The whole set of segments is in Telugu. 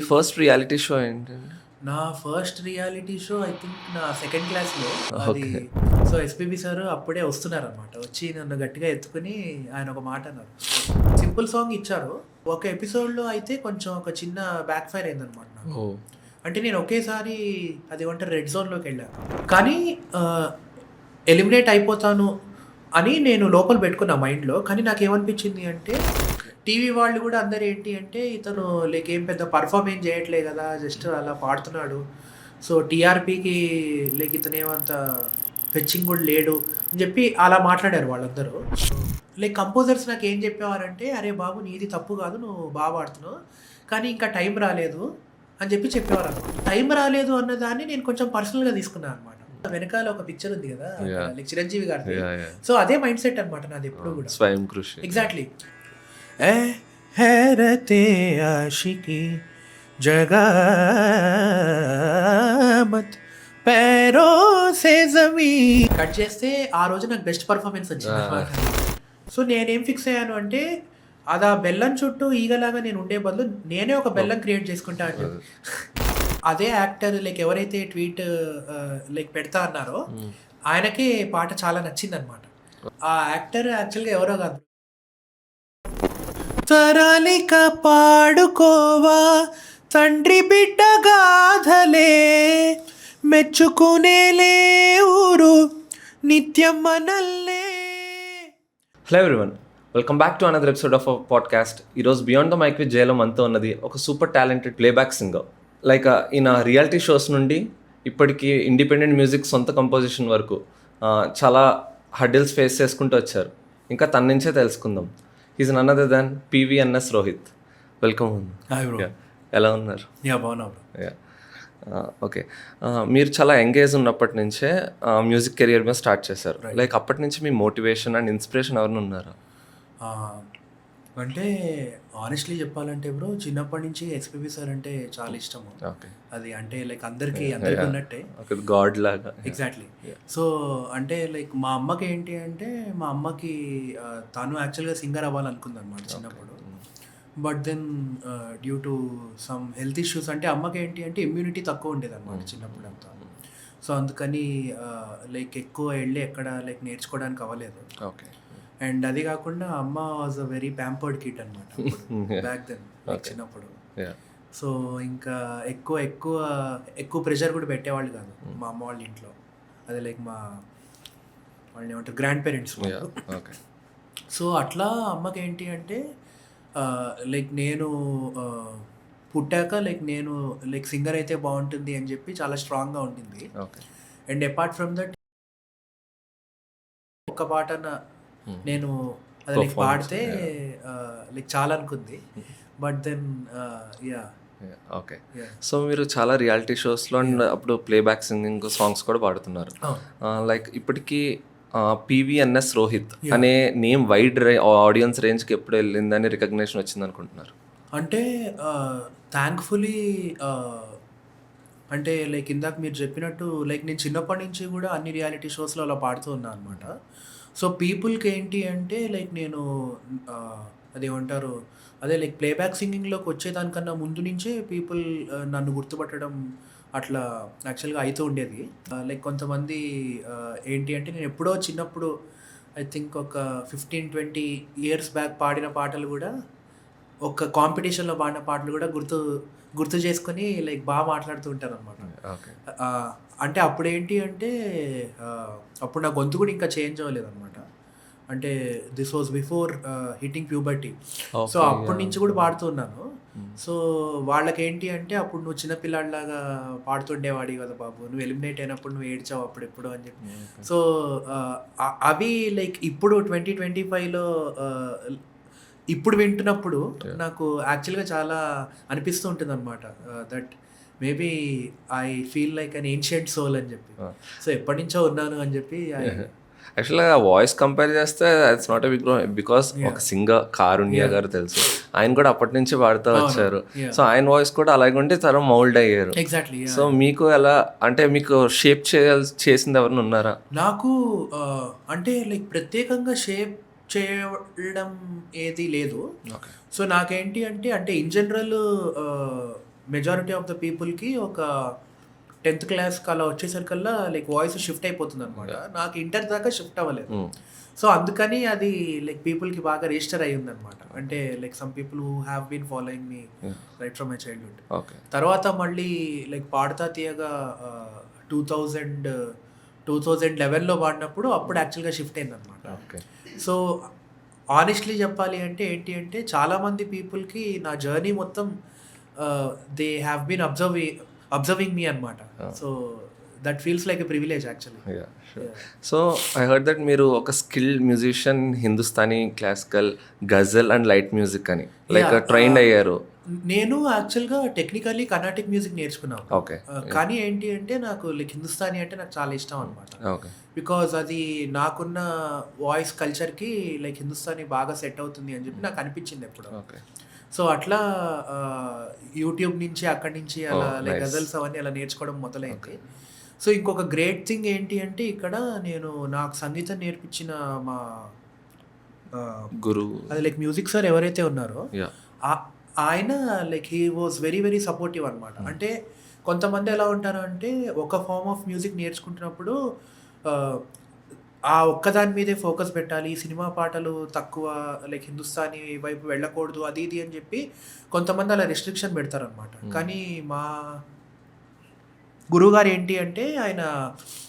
ఫస్ట్ రియాలిటీ షో ఏంటండి? నా first reality show I think నా సెకండ్ క్లాస్‌లో అది. ఓకే. సో, ఎస్‌పీబీ సార్ అప్పుడే వస్తున్నారనమాట. వచ్చి నన్ను గట్టిగా ఎత్తుకొని ఆయన ఒక మాట అన్నారు. సింపుల్ సాంగ్ ఇచ్చారు. ఒక ఎపిసోడ్‌లో అయితే కొంచెం ఒక చిన్న బ్యాక్ ఫైర్ అయిందనమాట నాకు. ఓహ్! అంటే నేను ఒకేసారి అదేమంటారు రెడ్ జోన్‌లోకెళ్ళాను. కానీ ఎలిమినేట్ అయిపోతాను అని నేను లోపల పెట్టుకున్నా మైండ్‌లో. కానీ నాకేమనిపించింది అంటే టీవీ వాళ్ళు కూడా అందరూ ఏంటి అంటే ఇతను లైక్ ఏం పెద్ద పర్ఫార్మ్ ఏం చేయట్లే కదా! జస్ట్ అలా పాడుతున్నాడు. సో, టీఆర్‌పీకి లైక్ ఇతనేమంత ఫెచ్చింగ్ కూడా లేడు అని చెప్పి అలా మాట్లాడారు వాళ్ళందరూ. లైక్ కంపోజర్స్ నాకేం చెప్పేవారంటే, "అరే బాబు! నీది తప్పు కాదు. నువ్వు బాగా పాడుతున్నావు. కానీ ఇంకా టైం రాలేదు" అని చెప్పి చెప్పేవారనమాట. టైం రాలేదు అన్నదాన్ని నేను కొంచెం పర్సనల్‌గా తీసుకున్నాను అనమాట. వెనకాల ఒక పిక్చర్ ఉంది కదా! యాహ్! లైక్ చిరంజీవి గారిది. యాహ్! యాహ్! సో, అదే మైండ్ సెట్ అనమాట నాది ఎప్పుడు కూడా. స్వయం కృషి. ఎగ్జాక్ట్‌లీ. ఏ हैरते आशिकी जगा मत पैरों से ज़मीन కట్ చేస్తే ఆ రోజు నాకు బెస్ట్ పర్ఫార్మెన్స్ వచ్చిందన్నమాట. సో నేనేం ఫిక్స్ అయ్యాను అంటే అది ఆ బెల్లం చుట్టూ ఈగలాగా నేను ఉండే బదులు నేనే ఒక బెల్లం క్రియేట్ చేసుకుంటా అని చెప్పి. అదే యాక్టర్ లైక్ ఎవరైతే ట్వీట్ లైక్ పెడతా అన్నారో ఆయనకి పాట చాలా నచ్చిందనమాట. ఆ యాక్టర్ యాక్చువల్గా ఎవరో కాదు, తరాలిక పాడుకోవా తండ్రి బిడ్డ గాథలే మెచ్చుకునేలే ఊరు నిత్యం మనల్లే. Hello everyone, welcome back to another episode of our podcast. ఈరోజు బియాండ్ ద మైక్ విత్ జేలో మనతో ఉన్నది ఒక super talented playback singer. Like ఈయన రియాలిటీ షోస్ నుండి ఇప్పటికీ ఇండిపెండెంట్ మ్యూజిక్ సొంత కంపోజిషన్ వరకు చాలా హర్డిల్స్ ఫేస్ చేసుకుంటూ వచ్చారు. ఇంకా తన నుంచే తెలుసుకుందాం. Is none other than PVNS Rohit. Welcome. ఎలా ఉన్నారు? బాగున్నా. ఓకే. మీరు చాలా ఎంగేజ్ ఉన్నప్పటి నుంచే మ్యూజిక్ కెరియర్ మీద స్టార్ట్ చేశారు. లైక్ అప్పటి నుంచి మీ మోటివేషన్ అండ్ ఇన్స్పిరేషన్ ఎవరైనా ఉన్నారా? అంటే ఆనెస్ట్లీ చెప్పాలంటే బ్రో, చిన్నప్పటి నుంచి ఎస్‌పీబీ సార్ అంటే చాలా ఇష్టము. ఓకే. అది అంటే లైక్ అందరికీ ఉన్నట్టే. గాడ్ లాగా. ఎగ్జాక్ట్లీ. సో అంటే లైక్ మా అమ్మకి ఏంటి అంటే మా అమ్మకి తను యాక్చువల్గా సింగర్ అవ్వాలనుకుంది అనమాట చిన్నప్పుడు. But then due to some health issues అంటే అమ్మకి ఏంటి అంటే ఇమ్యూనిటీ తక్కువ ఉండేది అనమాట చిన్నప్పుడు అంతా. సో అందుకని లైక్ ఎక్కువ వెళ్ళి ఎక్కడ లైక్ నేర్చుకోవడానికి అవ్వలేదు. ఓకే. అండ్ అది కాకుండా అమ్మ was a very pampered kid అనమాట బ్యాక్ దెన్ చిన్నప్పుడు. సో ఇంకా ఎక్కువ ప్రెషర్ కూడా పెట్టేవాళ్ళు కాదు మా అమ్మ వాళ్ళ ఇంట్లో. అదే లైక్ వాళ్ళని ఏమంటారు గ్రాండ్ పేరెంట్స్. సో అట్లా అమ్మకి ఏంటి అంటే లైక్ నేను పుట్టాక నేను సింగర్ అయితే బాగుంటుంది అని చెప్పి చాలా స్ట్రాంగ్గా ఉంటుంది. అండ్ అపార్ట్ ఫ్రమ్ దట్ ఒక్క పాటన నేను అది లైక్ పాడితే లైక్ చాలా అనుకుంది. But then okay. సో మీరు చాలా రియాలిటీ షోస్లో అండ్ అప్పుడు ప్లేబ్యాక్ సింగింగ్ సాంగ్స్ కూడా పాడుతున్నారు. లైక్ ఇప్పటికీ PVNS రోహిత్ అనే నేమ్ వైడ్ ఆడియన్స్ రేంజ్కి ఎప్పుడు వెళ్ళిందని రికగ్నేషన్ వచ్చింది అనుకుంటున్నారు? అంటే థ్యాంక్ఫుల్లీ అంటే లైక్ ఇందాక మీరు చెప్పినట్టు లైక్ నేను చిన్నప్పటి నుంచి కూడా అన్ని రియాలిటీ షోస్లో అలా పాడుతూ ఉన్నాను అనమాట. సో పీపుల్కి ఏంటి అంటే లైక్ నేను అదేమంటారు అదే లైక్ ప్లేబ్యాక్ సింగింగ్లోకి వచ్చేదానికన్నా ముందు నుంచే పీపుల్ నన్ను గుర్తుపట్టడం అట్లా యాక్చువల్గా అవుతూ ఉండేది. లైక్ కొంతమంది ఏంటి అంటే నేను ఎప్పుడో చిన్నప్పుడు ఐ థింక్ ఒక 15-20 ఇయర్స్ బ్యాక్ పాడిన పాటలు కూడా ఒక కాంపిటీషన్లో పాడిన పాటలు కూడా గుర్తు చేసుకొని లైక్ బాగా మాట్లాడుతూ ఉంటారు అనమాట. అంటే అప్పుడు ఏంటి అంటే అప్పుడు నా గొంతు కూడా ఇంకా చేంజ్ అవ్వలేదు అనమాట. అంటే this was before hitting puberty. So అప్పటి నుంచి కూడా పాడుతున్నాను. సో వాళ్ళకేంటి అంటే అప్పుడు నువ్వు చిన్నపిల్లాడిలాగా పాడుతుండేవాడి కదా బాబు, నువ్వు ఎలిమినేట్ అయినప్పుడు నువ్వు ఏడ్చావు అప్పుడు ఎప్పుడు అని చెప్పి. సో అవి లైక్ ఇప్పుడు 2025లో ఇప్పుడు వింటున్నప్పుడు నాకు యాక్చువల్గా చాలా అనిపిస్తూ ఉంటుంది అనమాట. That maybe I feel like an ancient soul అని చెప్పి. సో ఎప్పటి నుంచో ఉన్నాను అని చెప్పి. యాక్చువల్గా వాయిస్ కంపేర్ చేస్తే ఇట్స్ నాట్ ఎ బికాస్ ఒక సింగర్ కారుణ్య గారు తెలుసు, ఆయన కూడా అప్పటి నుంచి పాడుతూ వచ్చారు. సో ఆయన వాయిస్ కూడా అలాగే ఉంటే తరం మౌల్డ్ అయ్యారు. ఎగ్జాక్ట్లీ. సో మీకు ఎలా అంటే మీకు షేప్ చేసింది ఎవరైనా ఉన్నారా? నాకు అంటే లైక్ ప్రత్యేకంగా షేప్ చేయడం ఏది లేదు. సో నాకేంటి అంటే in general majority of the పీపుల్కి ఒక 10th క్లాస్కి అలా వచ్చేసరికల్లా లైక్ వాయిస్ షిఫ్ట్ అయిపోతుంది అనమాట. నాకు ఇంటర్ దాకా షిఫ్ట్ అవ్వలేదు. సో అందుకని అది లైక్ పీపుల్కి బాగా రిజిస్టర్ అయ్యి ఉందన్నమాట. అంటే like some people who have been following me right from my childhood. Okay. తర్వాత మళ్ళీ లైక్ పాడుతా తీయగా 2011లో పాడినప్పుడు అప్పుడు యాక్చువల్గా షిఫ్ట్ అయిందనమాట. ఓకే. సో ఆనెస్ట్లీ చెప్పాలి అంటే ఏంటి అంటే చాలామంది పీపుల్కి నా జర్నీ మొత్తం దే హ్యావ్ బీన్ అబ్జర్వింగ్ మీ అనమాట. So that feels like a privilege actually. So I heard that మీరు ఒక skilled musician, Hindustani, classical, ghazal and light music అని లైక్ ట్రైన్ అయ్యారు. నేను యాక్చువల్గా టెక్నికల్లీ కర్ణాటిక్ మ్యూజిక్ నేర్చుకున్నాను. ఓకే. కానీ ఏంటి అంటే నాకు లైక్ హిందుస్థానీ అంటే నాకు చాలా ఇష్టం అనమాట. ఓకే. బికాజ్ అది నాకున్న వాయిస్ కల్చర్కి లైక్ హిందుస్థానీ బాగా సెట్ అవుతుంది అని చెప్పి నాకు అనిపించింది ఎప్పుడు. ఓకే. సో అట్లా యూట్యూబ్ నుంచి అక్కడి నుంచి అలా లైక్ nice. గజల్స్ అవన్నీ అలా నేర్చుకోవడం మొదలైంది. సో ఇంకొక గ్రేట్ థింగ్ ఏంటి అంటే ఇక్కడ నేను నాకు సంగీతం నేర్పించిన మా గురువు అది లైక్ మ్యూజిక్ సార్ ఎవరైతే ఉన్నారో యా ఆయన like he was very very supportive అనమాట. అంటే కొంతమంది ఎలా ఉంటారు అంటే ఒక ఫార్మ్ ఆఫ్ మ్యూజిక్ నేర్చుకుంటున్నప్పుడు ఆ ఒక్కదాని మీదే ఫోకస్ పెట్టాలి, సినిమా పాటలు తక్కువ, లైక్ హిందుస్థానీ వైపు వెళ్ళకూడదు అది ఇది అని చెప్పి కొంతమంది అలా రెస్ట్రిక్షన్ పెడతారనమాట. కానీ మా గురువుగారు ఏంటి అంటే ఆయన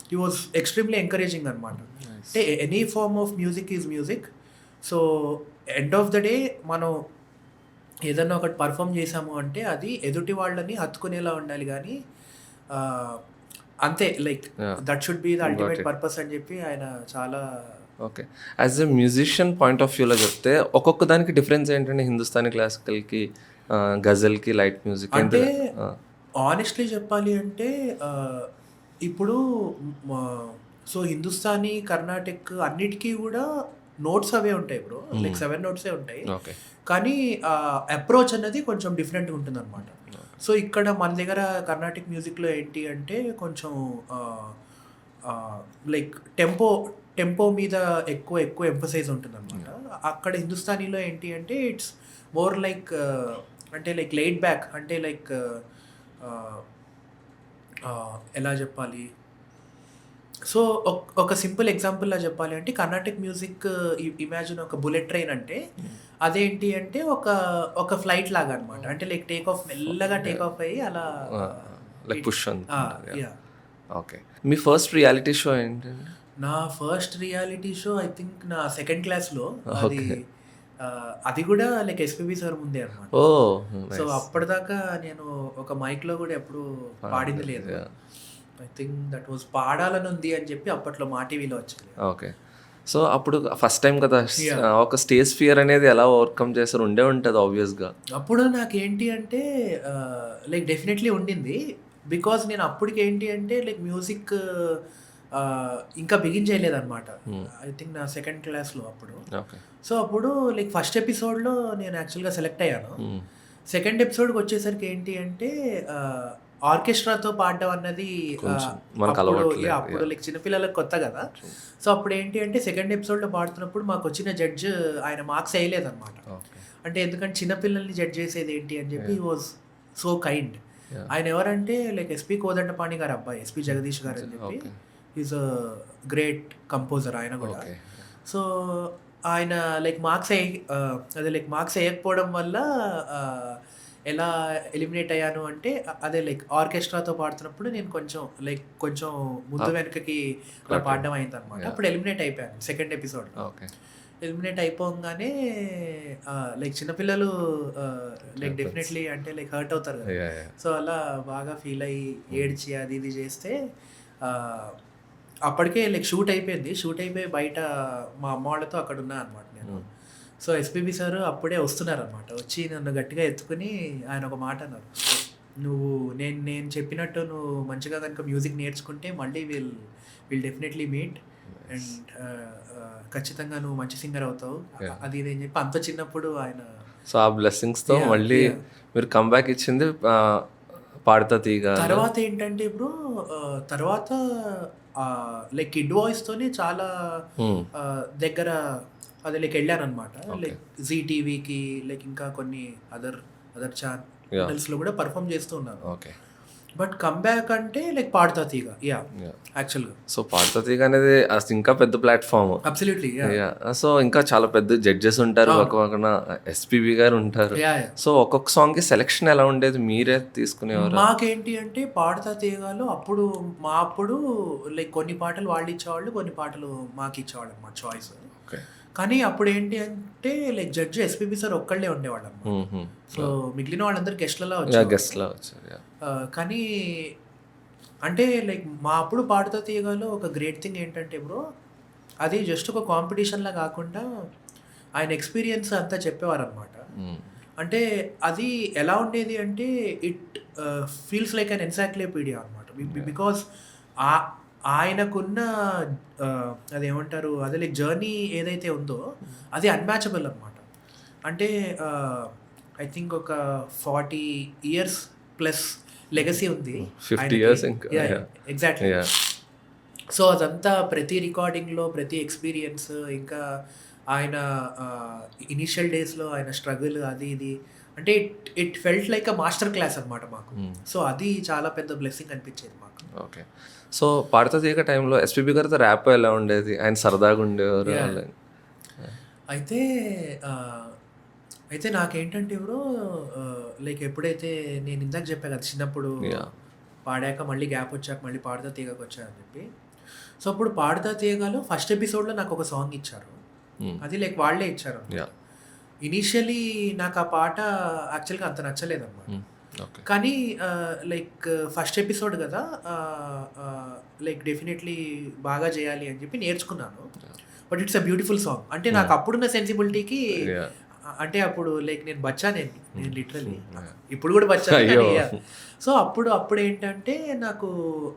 హీ వాజ్ ఎక్స్ట్రీమ్లీ ఎంకరేజింగ్ అనమాట. అంటే any form of music is music. So end of the day మనం ఏదన్నా ఒకటి పర్ఫామ్ చేసాము అంటే అది ఎదుటి వాళ్ళని హత్తుకునేలా ఉండాలి కానీ అంతే like that should be the ultimate purpose అని చెప్పి ఆయన చాలా. Okay. As a musician point of వ్యూలో చెప్తే ఒక్కొక్క దానికి డిఫరెన్స్ ఏంటంటే హిందుస్థానీ క్లాసికల్కి, గజల్కి, లైట్ మ్యూజిక్ అంటే ఆనెస్ట్లీ చెప్పాలి అంటే ఇప్పుడు సో హిందుస్థానీ, కర్ణాటిక్ అన్నిటికీ కూడా నోట్స్ అవే ఉంటాయి బ్రో, లైక్ 7 నోట్సే ఉంటాయి. ఓకే. కానీ అప్రోచ్ అనేది కొంచెం డిఫరెంట్గా ఉంటుంది అనమాట. సో ఇక్కడ మన దగ్గర కర్ణాటిక్ మ్యూజిక్లో ఏంటి అంటే కొంచెం లైక్ టెంపో మీద ఎక్కువ ఎంఫసైజ్ ఉంటుంది అనమాట. అక్కడ హిందుస్థానీలో ఏంటి అంటే ఇట్స్ మోర్ లైక్ అంటే లైక్ లైట్ బ్యాక్, అంటే లైక్ ఎలా చెప్పాలి. సో ఒక సింపుల్ ఎగ్జాంపుల్లా చెప్పాలి అంటే కర్ణాటిక్ మ్యూజిక్ ఇమాజిన్ ఒక బుల్లెట్ ట్రైన్ అంటే అదేంటి అంటే ఒక ఫ్లైట్ లాగా అనమాట. అంటే లైక్ టేక్ ఆఫ్ మెల్లగా టేక్ ఆఫ్ అయ్యి అలా లైక్ పుష్ యా. ఓకే. మీ ఫస్ట్ రియాలిటీ షో ఏంటండి? నా first reality show I think నా 2nd క్లాస్లో. అది కూడా లైక్ ఎస్పీబీ సార్ ముందే అనమాట. ఓ సో అప్పటిదాకా నేను ఒక మైక్లో కూడా ఎప్పుడు పాడింది లేదు. ఐ థింక్ దట్ వాజ్ పాడాలని ఉంది అని చెప్పి అప్పట్లో మా టీవీలో వచ్చింది. ఓకే. సో అప్పుడు ఫస్ట్ టైం కదా, ఒక స్టేజ్ ఫియర్ అనేది ఎలా ఓవర్కమ్ చేస్తారు? ఉంటుంది ఆబ్వియస్గా. అప్పుడు నాకేంటి అంటే లైక్ డెఫినెట్లీ ఉండింది. బికాజ్ నేను అప్పటికి ఏంటి అంటే లైక్ మ్యూజిక్ ఇంకా బిగిన్ చేయలేదన్నమాట. ఐ థింక్ నా 2nd క్లాస్లో అప్పుడు. ఓకే. సో అప్పుడు లైక్ ఫస్ట్ ఎపిసోడ్లో నేను యాక్చువల్గా సెలెక్ట్ అయ్యాను. 2nd ఎపిసోడ్కి వచ్చేసరికి ఏంటి అంటే ఆర్కెస్ట్రాతో పాడడం అన్నది అప్పుడు లైక్ చిన్నపిల్లలకు కొత్త కదా. సో అప్పుడు ఏంటి అంటే 2nd ఎపిసోడ్లో పాడుతున్నప్పుడు మాకు వచ్చిన జడ్జ్ ఆయన మార్క్స్ వేయలేదన్నమాట. అంటే ఎందుకంటే చిన్నపిల్లల్ని జడ్జ్ చేసేది ఏంటి అని చెప్పి హీ వాజ్ సో కైండ్. ఆయన ఎవరంటే లైక్ ఎస్పి కోదండపాణి గారు అబ్బాయి, ఎస్పి జగదీష్ గారు అని చెప్పి. ఈజ్ అ గ్రేట్ కంపోజర్ ఆయన కూడా. సో ఆయన లైక్ మార్క్స్ వేయకపోవడం వల్ల ఎలా ఎలిమినేట్ అయ్యాను అంటే అదే లైక్ ఆర్కెస్ట్రాతో పాడుతున్నప్పుడు నేను కొంచెం ముందు వెనకకి అలా పాడడం అయింది అనమాట. అప్పుడు ఎలిమినేట్ అయిపోయాను 2nd ఎపిసోడ్. ఎలిమినేట్ అయిపోగానే లైక్ చిన్నపిల్లలు లైక్ డెఫినెట్లీ అంటే లైక్ హర్ట్ అవుతారు కదా. సో అలా బాగా ఫీల్ అయ్యి ఏడ్చి అది ఇది చేస్తే అప్పటికే లైక్ షూట్ అయిపోయి బయట మా అమ్మ వాళ్ళతో అక్కడ ఉన్నా అనమాట నేను. సో ఎస్పీబీ సార్ అప్పుడే వస్తున్నారనమాట. వచ్చి నన్ను గట్టిగా ఎత్తుకుని ఆయన ఒక మాట అన్నారు, నువ్వు నేను చెప్పినట్టు నువ్వు మంచిగా కనుక మ్యూజిక్ నేర్చుకుంటే మళ్ళీ విల్ డెఫినెట్లీ మీట్ అండ్ ఖచ్చితంగా నువ్వు మంచి సింగర్ అవుతావు అది ఇది అని చెప్పి అంత చిన్నప్పుడు ఆయన. సో ఆ బ్లెస్సింగ్స్తో మళ్ళీ మీరు కంబ్యాక్ ఇచ్చింది పాడుతా తీగ. తర్వాత ఏంటంటే ఇప్పుడు తర్వాత లైక్ కిడ్ వాయిస్తోనే చాలా దగ్గర అది లైక్ వెళ్ళాను అనమాట. లైక్ జీ టీవీకి లైక్ ఇంకా కొన్ని అదర్ లో కూడా పర్ఫామ్ చేస్తూ ఉన్నాను. ఓకే. బట్ కమ్‌బ్యాక్ అంటే లైక్ పాడుతా తీగ. యాహ్! యాహ్! యాక్చువల్‌గా. సో, 'పాడుతా తీగ' అనేది అసలు ఇంకా పెద్ద platform. Absolutely. Yeah! Yeah! So, ఇంకా చాలా పెద్ద జడ్జెస్ ఉంటారు. అవును. ఒక పక్కన ఎస్‌పీబీ గారు ఉంటారు. యాహ్! యాహ్! సో, ఒక్కొక్క సాంగ్‌కి సెలక్షన్ ఎలా ఉండేది? మీరే తీసుకునేవారా? మాకేంటి అంటే 'పాడుతా తీగలో' అప్పుడు లైక్ కొన్ని పాటలు వాళ్ళిచ్చేవాళ్ళు. కొన్ని పాటలు మాకిచ్చేవాళ్ళనమాట చాయిస్. ఓకే. కానీ అప్పుడేంటి అంటే లైక్ జడ్జ్ ఎస్‌పీబీ సార్ ఒక్కళ్ళే ఉండేవాళ్ళనమాట. హుహు. సో, మిగిలిన వాళ్ళందరూ గెస్ట్‌లలా యాహ్! వచ్చేవాళ్ళు. గెస్ట్‌లా వచ్చారు. యాహ్! కానీ అంటే లైక్ మా అప్పుడు 'పాడుతా తీగలో' ఒక గ్రేట్ థింగ్ ఏంటంటే బ్రో, అది జస్ట్ ఒక కాంపిటీషన్‌లా గాకుండా ఆయన ఎక్స్‌పీరియన్స్ అంతా చెప్పేవారనమాట. హ్మ్. అంటే అది ఎలా ఉండేది అంటే it feels like an encyclopaedia అనమాట. బికాజ్ ఆ ఆయనకున్న అదేమంటారు అదే లైక్ జర్నీ ఏదైతే ఉందో అది అన్‌మ్యాచబుల్ అనమాట. అంటే ఐ థింక్ ఒక 40 ఇయర్స్ ప్లస్ లెగసీ ఉంది 50 ఆయనకి. ఇయర్స్ ఇంకా. Yeah! Yeah! Exactly. Yeah! So, అదంతా ప్రతి రికార్డింగ్‌లో, ప్రతి ఎక్స్‌పీరియన్స్ ఇంకా ఆయన ఇనీషియల్ డేస్‌లో ఆయన స్ట్రగుల్ అది ఇది అంటే it felt like a master class అనమాట మాకు. హ్మ్. సో, అది చాలా పెద్ద బ్లెస్సింగ్ అనిపించేది మాకు. ఓకే. సో, 'పాడుతా తీగ' టైంలో ఎస్‌పీబీ గారితో ర్యాప్ ఎలా ఉండేది? ఆయన సరదాగా ఉండేవారా? యాహ్! లైక్ అయితే ఆహ్, అయితే నాకేంటంటే బ్రో లైక్ ఎప్పుడైతే నేను ఇందాక చెప్పా కదా! చిన్నప్పుడు యాహ్! పాడాక మళ్ళీ గ్యాప్ వచ్చాక మళ్ళీ 'పాడుతా తీగ'కొచ్చా అని చెప్పి. సో, అప్పుడు 'పాడుతా తీగ'లో ఫస్ట్ ఎపిసోడ్‌లో నాకొక సాంగ్ ఇచ్చారు. హ్మ్. అది లైక్ వాళ్ళే ఇచ్చారనమాట. యాహ్! ఇనీషియల్లీ నాకు ఆ పాట యాక్చువల్‌గా అంత నచ్చలేదనమాట. హ్మ్. ఓకే. కానీ లైక్ ఫస్ట్ ఎపిసోడ్ గదా! లైక్ డెఫినైట్‌లీ బాగా చేయాలి అని చెప్పి నేర్చుకున్నాను. But it's a beautiful song. అంటే నాకు అప్పుడున్న సెన్సిబిలిటీకి యాహ్! అంటే అప్పుడు లైక్ నేను నేను లిటరల్లీ. యాహ్! ఇప్పుడు కూడా బచ్చానే అయ్యో! కానీ యాహ్! సో, అప్పుడేంటంటే నాకు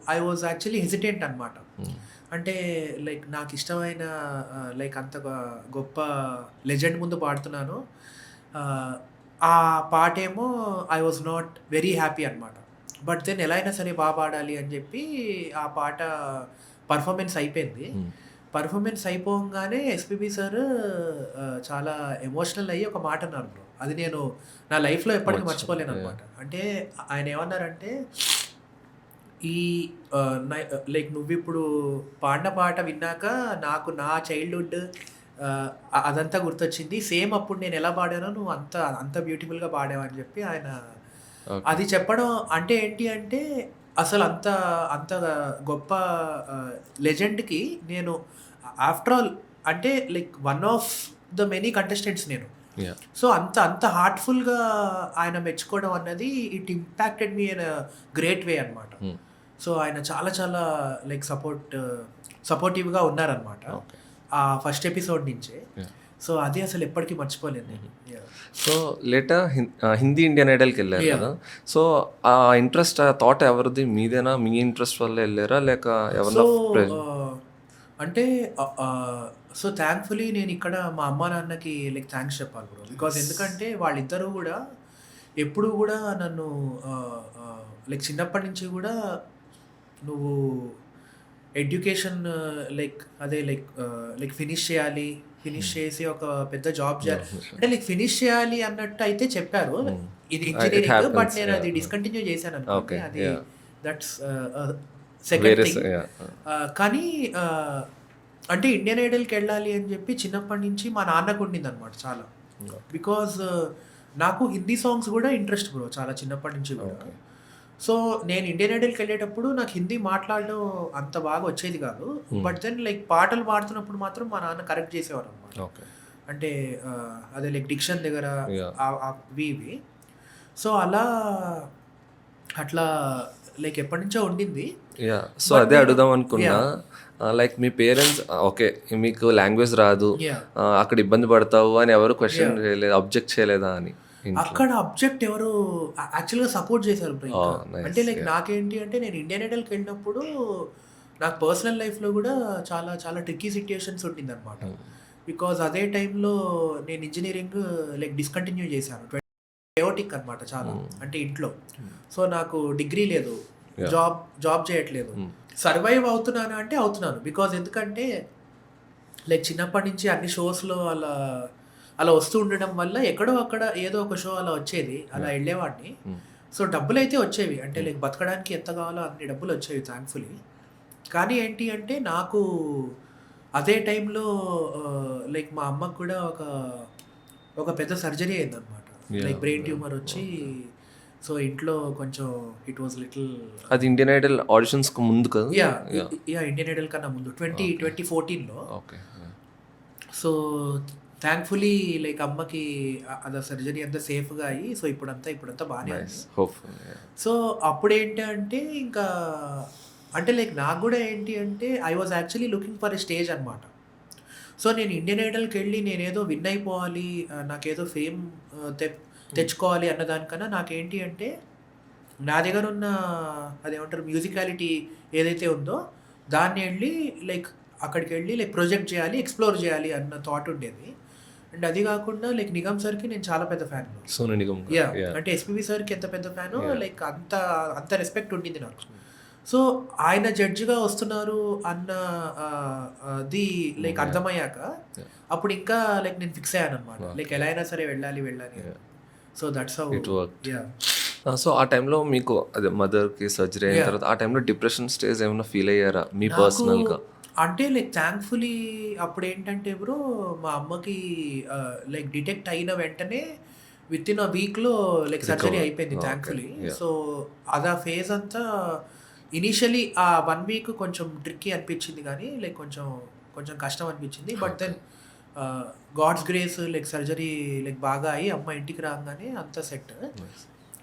ఐ వాస్ యాక్చువల్లీ హెసిటెంట్ అనమాట. హ్మ్. అంటే లైక్ నాకిష్టమైన లైక్ అంత గొప్ప లెజెండ్ ముందు పాడుతున్నాను. ఆహ్, ఆ పాటేమో I was not very happy అనమాట. బట్ దెన్ ఎలా అయినా సరే పాడాలి అని జెప్పి ఆ పాట పెర్ఫార్మన్స్ అయిపోయింది. హ్మ్. పెర్ఫార్మన్స్ అయిపోంగానే ఎస్‌పీబీ సారు చాలా ఎమోషనల్ అయ్యి ఒక మాట అన్నారు బ్రో. అది నేను నా లైఫ్‌లో ఎప్పటికి యాహ్! మర్చిపోలేననమాట. అంటే ఆయన ఏమన్నారంటే ఈ లైక్ నువ్విప్పుడు పాడిన పాట విన్నాక నాకు నా చైల్డ్‌హుడ్ అదంతా గుర్తొచ్చింది. సేమ్ అప్పుడు నేను ఎలా పాడానో నువ్వు అంత బ్యూటిఫుల్‌గా పాడావని జెప్పి ఆయన ఓకే. అది చెప్పడం అంటే ఏంటి అంటే అసలు అంత గొప్ప లెజెండ్‌కి నేను ఆఫ్టర్ ఆల్ అంటే like one of the many contestants నేను. యాహ్! సో, అంత హార్ట్‌ఫుల్‌గా ఆయన మెచ్చుకోవడం అన్నది it impacted me in a great way అనమాట. హ్మ్. సో, ఆయన చాలా చాలా లైక్ సపోర్టివ్‌గా ఉన్నారనమాట. ఓకే. ఆ ఫస్ట్ ఎపిసోడ్ నుంచే. యాహ్! సో, అది అసలు ఎప్పటికీ మర్చిపోలేను నేను. Yeah! So, later Hindi Indian ఐడల్‌కెళ్లారు యాహ్! కదా! సో, ఆ ఇంట్రెస్ట్, ఆ థాట్ ఎవరిది? మీదేనా? మీ ఇంట్రెస్ట్ వల్ల ఎళ్లారా? లేక సో, ఎవరన్నా ప్రెజ్ అంటే సో, థాంక్‌ఫుల్లీ నేనిక్కడ మా అమ్మా, నాన్నకి లైక్ థాంక్స్ చెప్పాలి బ్రో. బికాజ్ ఎందుకంటే వాళ్ళిద్దరూ గూడా ఎప్పుడూ గూడా నన్ను లైక్ చిన్నప్పటి నుంచి గూడా నువ్వు ఎడ్యుకేషన్ లైక్ ఫినిష్ చేయాలి. ఫినిష్ చేసి ఒక పెద్ద జాబ్ చేయాలి. అంటే లైక్ ఫినిష్ చేయాలి అన్నట్టు అయితే చెప్పారు. హ్మ్. ఇది ఇట్ ఇంజినీరింగ్ బట్ హ్యాపెన్స్. నేను అది యాహ్! డిస్కంటిన్యూ చేశాననుకోండి. ఓకే. అది యాహ్! దట్స్ సెకండ్ వేరే థింగ్. యాహ్! కానీ అంటే ఇండియన్ ఐడల్‌కెళ్ళాలి అని చెప్పి చిన్నప్పటి నుంచి మా నాన్నకు ఉండిందనమాట చాలా. బికాజ్ నాకు హిందీ సాంగ్స్ గూడా ఇంట్రెస్ట్ బ్రో చాలా చిన్నప్పటి నుంచి గూడా. ఓకే. సో, నేను ఇండియన్ ఐడల్‌కెళ్ళేటప్పుడు నాకు హిందీ మాట్లాడడం అంత బాగా వచ్చేది గాదు. హ్మ్. బట్ దెన్ లైక్ పాటలు పాడుతున్నప్పుడు మాత్రం మా నాన్న కరెక్ట్ చేసేవారనమాట. ఓకే. అంటే అదే లైక్ డిక్షన్ దగ్గర యాహ్! అవి ఇవి. సో, అట్లా లైక్ ఎప్పటినుంచో ఉండింది. యాహ్! సో, బట్ అదే నేను అడుగుదాం అనుకున్నా. యాహ్! లైక్ మీ పేరెంట్స్ ఓకే. మీకు లాంగ్వేజ్ రాదు. యాహ్! అక్కడ ఇబ్బంది పడతావు అని ఎవరు క్వెషన్ యాహ్! చేయలేదు. అబ్జెక్ట్ చేయలేదా అని ఇంట్లో? అక్కడ అబ్జెక్ట్ ఎవరు యాక్చువల్‌గా సపోర్ట్ చేశారు బ్రో ఇంకా. ఓహ్! అంటే నైస్. Like yeah! నాకేంటి అంటే నేను ఇండియన్ ఐడల్‌కెళ్ళినప్పుడు నాకు పర్సనల్ లైఫ్‌లో గూడా చాలా చాలా ట్రిక్కీ సిట్యుయేషన్స్ ఉండిందనమాట. హ్మ్. బికాజ్ అదే టైంలో నేను ఇంజినీరింగ్ లైక్ డిస్కంటిన్యూ చేశాను. కేయోటిక్ అనమాట చాలా. హ్మ్. అంటే ఇంట్లో. సో, నాకు డిగ్రీ లేదు. యాహ్! జాబ్ చేయట్లేదు. హ్మ్. సర్వైవ్ అవుతున్నానా అంటే అవుతున్నాను. బికాజ్ ఎందుకంటే లైక్ చిన్నప్పటి నుంచి అన్ని షోస్‌లో అలా వస్తూ ఉండడం వల్ల ఎక్కడో అక్కడ ఏదో ఒక షో అలా వచ్చేది. అలా వెళ్ళేవాడిని. సో, డబ్బులైతే వచ్చేవి. అంటే లైక్ బతకడానికి ఎంత కావాలో అన్ని డబ్బులు వచ్చేవి థాంక్‌ఫుల్లీ. కానీ ఏంటి అంటే నాకు అదే టైంలో లైక్ మా అమ్మకి కూడా ఒక పెద్ద సర్జరీ అయిందనమాట. లైక్ బ్రెయిన్ ట్యూమర్ వచ్చి సో, ఇంట్లో కొంచెం ఇట్ వాస్ లిటిల్ అది ఇండియన్ ఐడల్ ఆడిషన్స్‌కి ముందు కదా? ఇండియన్ ఐడల్ కన్నా ముందు 2014లో. ఓకే. సో, థాంక్‌ఫుల్లీ లైక్ అమ్మకి అది సర్జరీ అంతా సేఫ్‌గా అయ్యి సో, ఇప్పుడంతా బానే ఉంది. హోప్‌ఫుల్. సో, అప్పుడేంటంటే ఇంకా అంటే లైక్ నాకు గూడా ఏంటి అంటే I was actually looking for a stage అనమాట. సో, నేను ఇండియన్ ఐడల్‌కెళ్ళి నేనేదో విన్ అయిపోవాలి, నాకేదో ఫేమ్ తెచ్చుకోవాలి అన్న దానికన్నా నాకేంటి అంటే నా దగ్గరున్న అదేమంటారు మ్యూజికాలిటీ ఏదైతే ఉందో దాన్ని ఎళ్ళి లైక్ అక్కడికెళ్ళి లైక్ ప్రొజెక్ట్ చేయాలి, ఎక్స్‌ప్లోర్ చేయాలి అన్న థాట్ ఉండేది. అండ్ అది కాకుండా లైక్ నిగమ్ సార్‌కి నేను చాలా పెద్ద ఫ్యాన్‌ని. సోను నిగమ్. అంటే ఎస్‌పీబీ సార్‌కి ఎంత పెద్ద ఫ్యానో లైక్ అంత రెస్పెక్ట్ ఉండింది నాకు. సో, ఆయన జడ్జ్‌గా వస్తున్నారు అన్న అది లైక్ అర్థమయ్యాక అప్పుడు ఇంకా లైక్ నేను ఫిక్స్ అయ్యాననమాట. లైక్ ఎలా అయినా సరే వెళ్ళాలి అని. So, that's how it worked. So, ఆ టైంలో మీకు అదే మదర్‌కి సర్జరీ అయిన తర్వాత ఆ టైంలో డిప్రెషన్ స్టేజ్ ఏమైనా ఫీల్ అయ్యారా మీ పర్సనల్‌గా? అంటే లైక్ థాంక్‌ఫుల్లీ అప్పుడేంటంటే బ్రో మా అమ్మకి లైక్ డిటెక్ట్ అయిన వెంటనే వితిన్ అ వీక్‌లో లైక్ సర్జరీ అయిపోయింది థాంక్‌ఫుల్లీ. సో, అదా ఫేజ్ అంతా ఇనీషియల్లీ ఆ 1 వీక్ కొంచెం ట్రిక్కీ అనిపించింది కానీ లైక్ కొంచెం కష్టం అనిపించింది. But then God's grace like surgery like బాగా అయ్యి అమ్మ ఇంటికి రాగానే అంతా సెట్.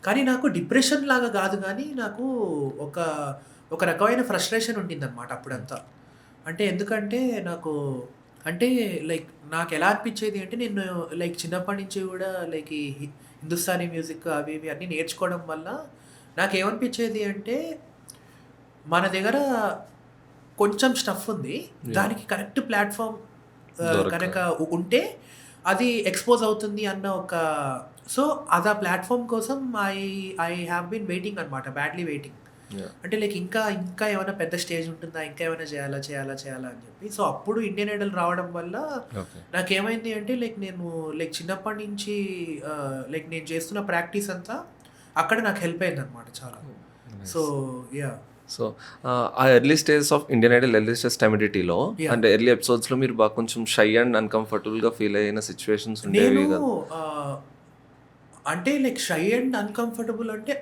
కానీ నాకు డిప్రెషన్ లాగా కాదు కానీ నాకు ఒక రకమైన ఫ్రస్ట్రేషన్ ఉండిందనమాట అప్పుడంతా. అంటే ఎందుకంటే అంటే లైక్ నాకు ఎలా అనిపించేది అంటే నేను లైక్ చిన్నప్పటి నుంచి కూడా లైక్ ఈ హిందుస్థానీ మ్యూజిక్ అవి ఇవి అన్నీ నేర్చుకోవడం వల్ల నాకేమనిపించేది అంటే మన దగ్గర కొంచెం స్టఫ్ ఉంది. దానికి కరెక్ట్ ప్లాట్‌ఫామ్ కనుక ఉంటే అది ఎక్స్‌పోజ్ అవుతుంది అన్న సో, అదా ప్లాట్‌ఫామ్ కోసం ఐ హావ్ బీన్ వెయిటింగ్ అనమాట. Badly waiting. అంటే లైక్ ఇంకా ఏమైనా పెద్ద స్టేజ్ ఉంటుందా? ఇంకా ఏమైనా చేయాలా అని చెప్పి. సో, అప్పుడు ఇండియన్ ఐడల్ రావడం వల్ల నాకేమైంది అంటే లైక్ నేను లైక్ చిన్నప్పటి నుంచి లైక్ నేను చేస్తున్న ప్రాక్టీస్ అంతా అక్కడ నాకు హెల్ప్ అయిందనమాట చాలా. సో, సో, ఆ early stages of Indian Idol early stage టైమిడిటీలో అంటే ఎర్లీ ఎపిసోడ్స్‌లో మీరు బాగా కొంచెం షై అండ్ అన్‌కంఫర్టబుల్‌గా ఫీల్ అయిన సిట్యుయేషన్స్ ఉండేవి కదా? అంటే లైక్ షై అండ్ అన్‌కంఫర్టబుల్ అంటే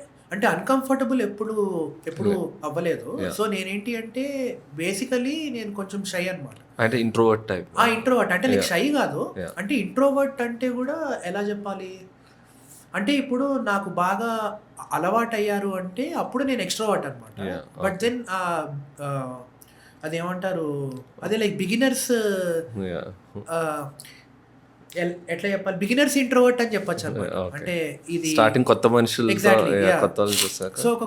అన్‌కంఫర్టబుల్ ఎప్పుడు అవ్వలేదు. సో, నేనేంటి అంటే బేసికల్లీ నేను కొంచెం షై అనమాట. అంటే ఇంట్రోవర్ట్ టైప్. ఇంట్రోవర్ట్ అంటే లైక్ షై కాదు. అంటే ఇంట్రోవర్ట్ అంటే కూడా ఎలా చెప్పాలి? అంటే ఇప్పుడు నాకు బాగా అలవాటయ్యారు అంటే అప్పుడు నేను ఎక్స్‌ట్రోవర్ట్ అనమాట. బట్ దెన్ అదేమంటారు అదే లైక్ బిగినర్స్ ఎట్లా చెప్పాలి? బిగినర్స్ ఇంట్రోవర్ట్ అని చెప్పొచ్చు అనమాట. అంటే ఇది స్టార్టింగ్ కొత్త మనుషులు కొత్త వాళ్ళు చూసాక సో, ఒక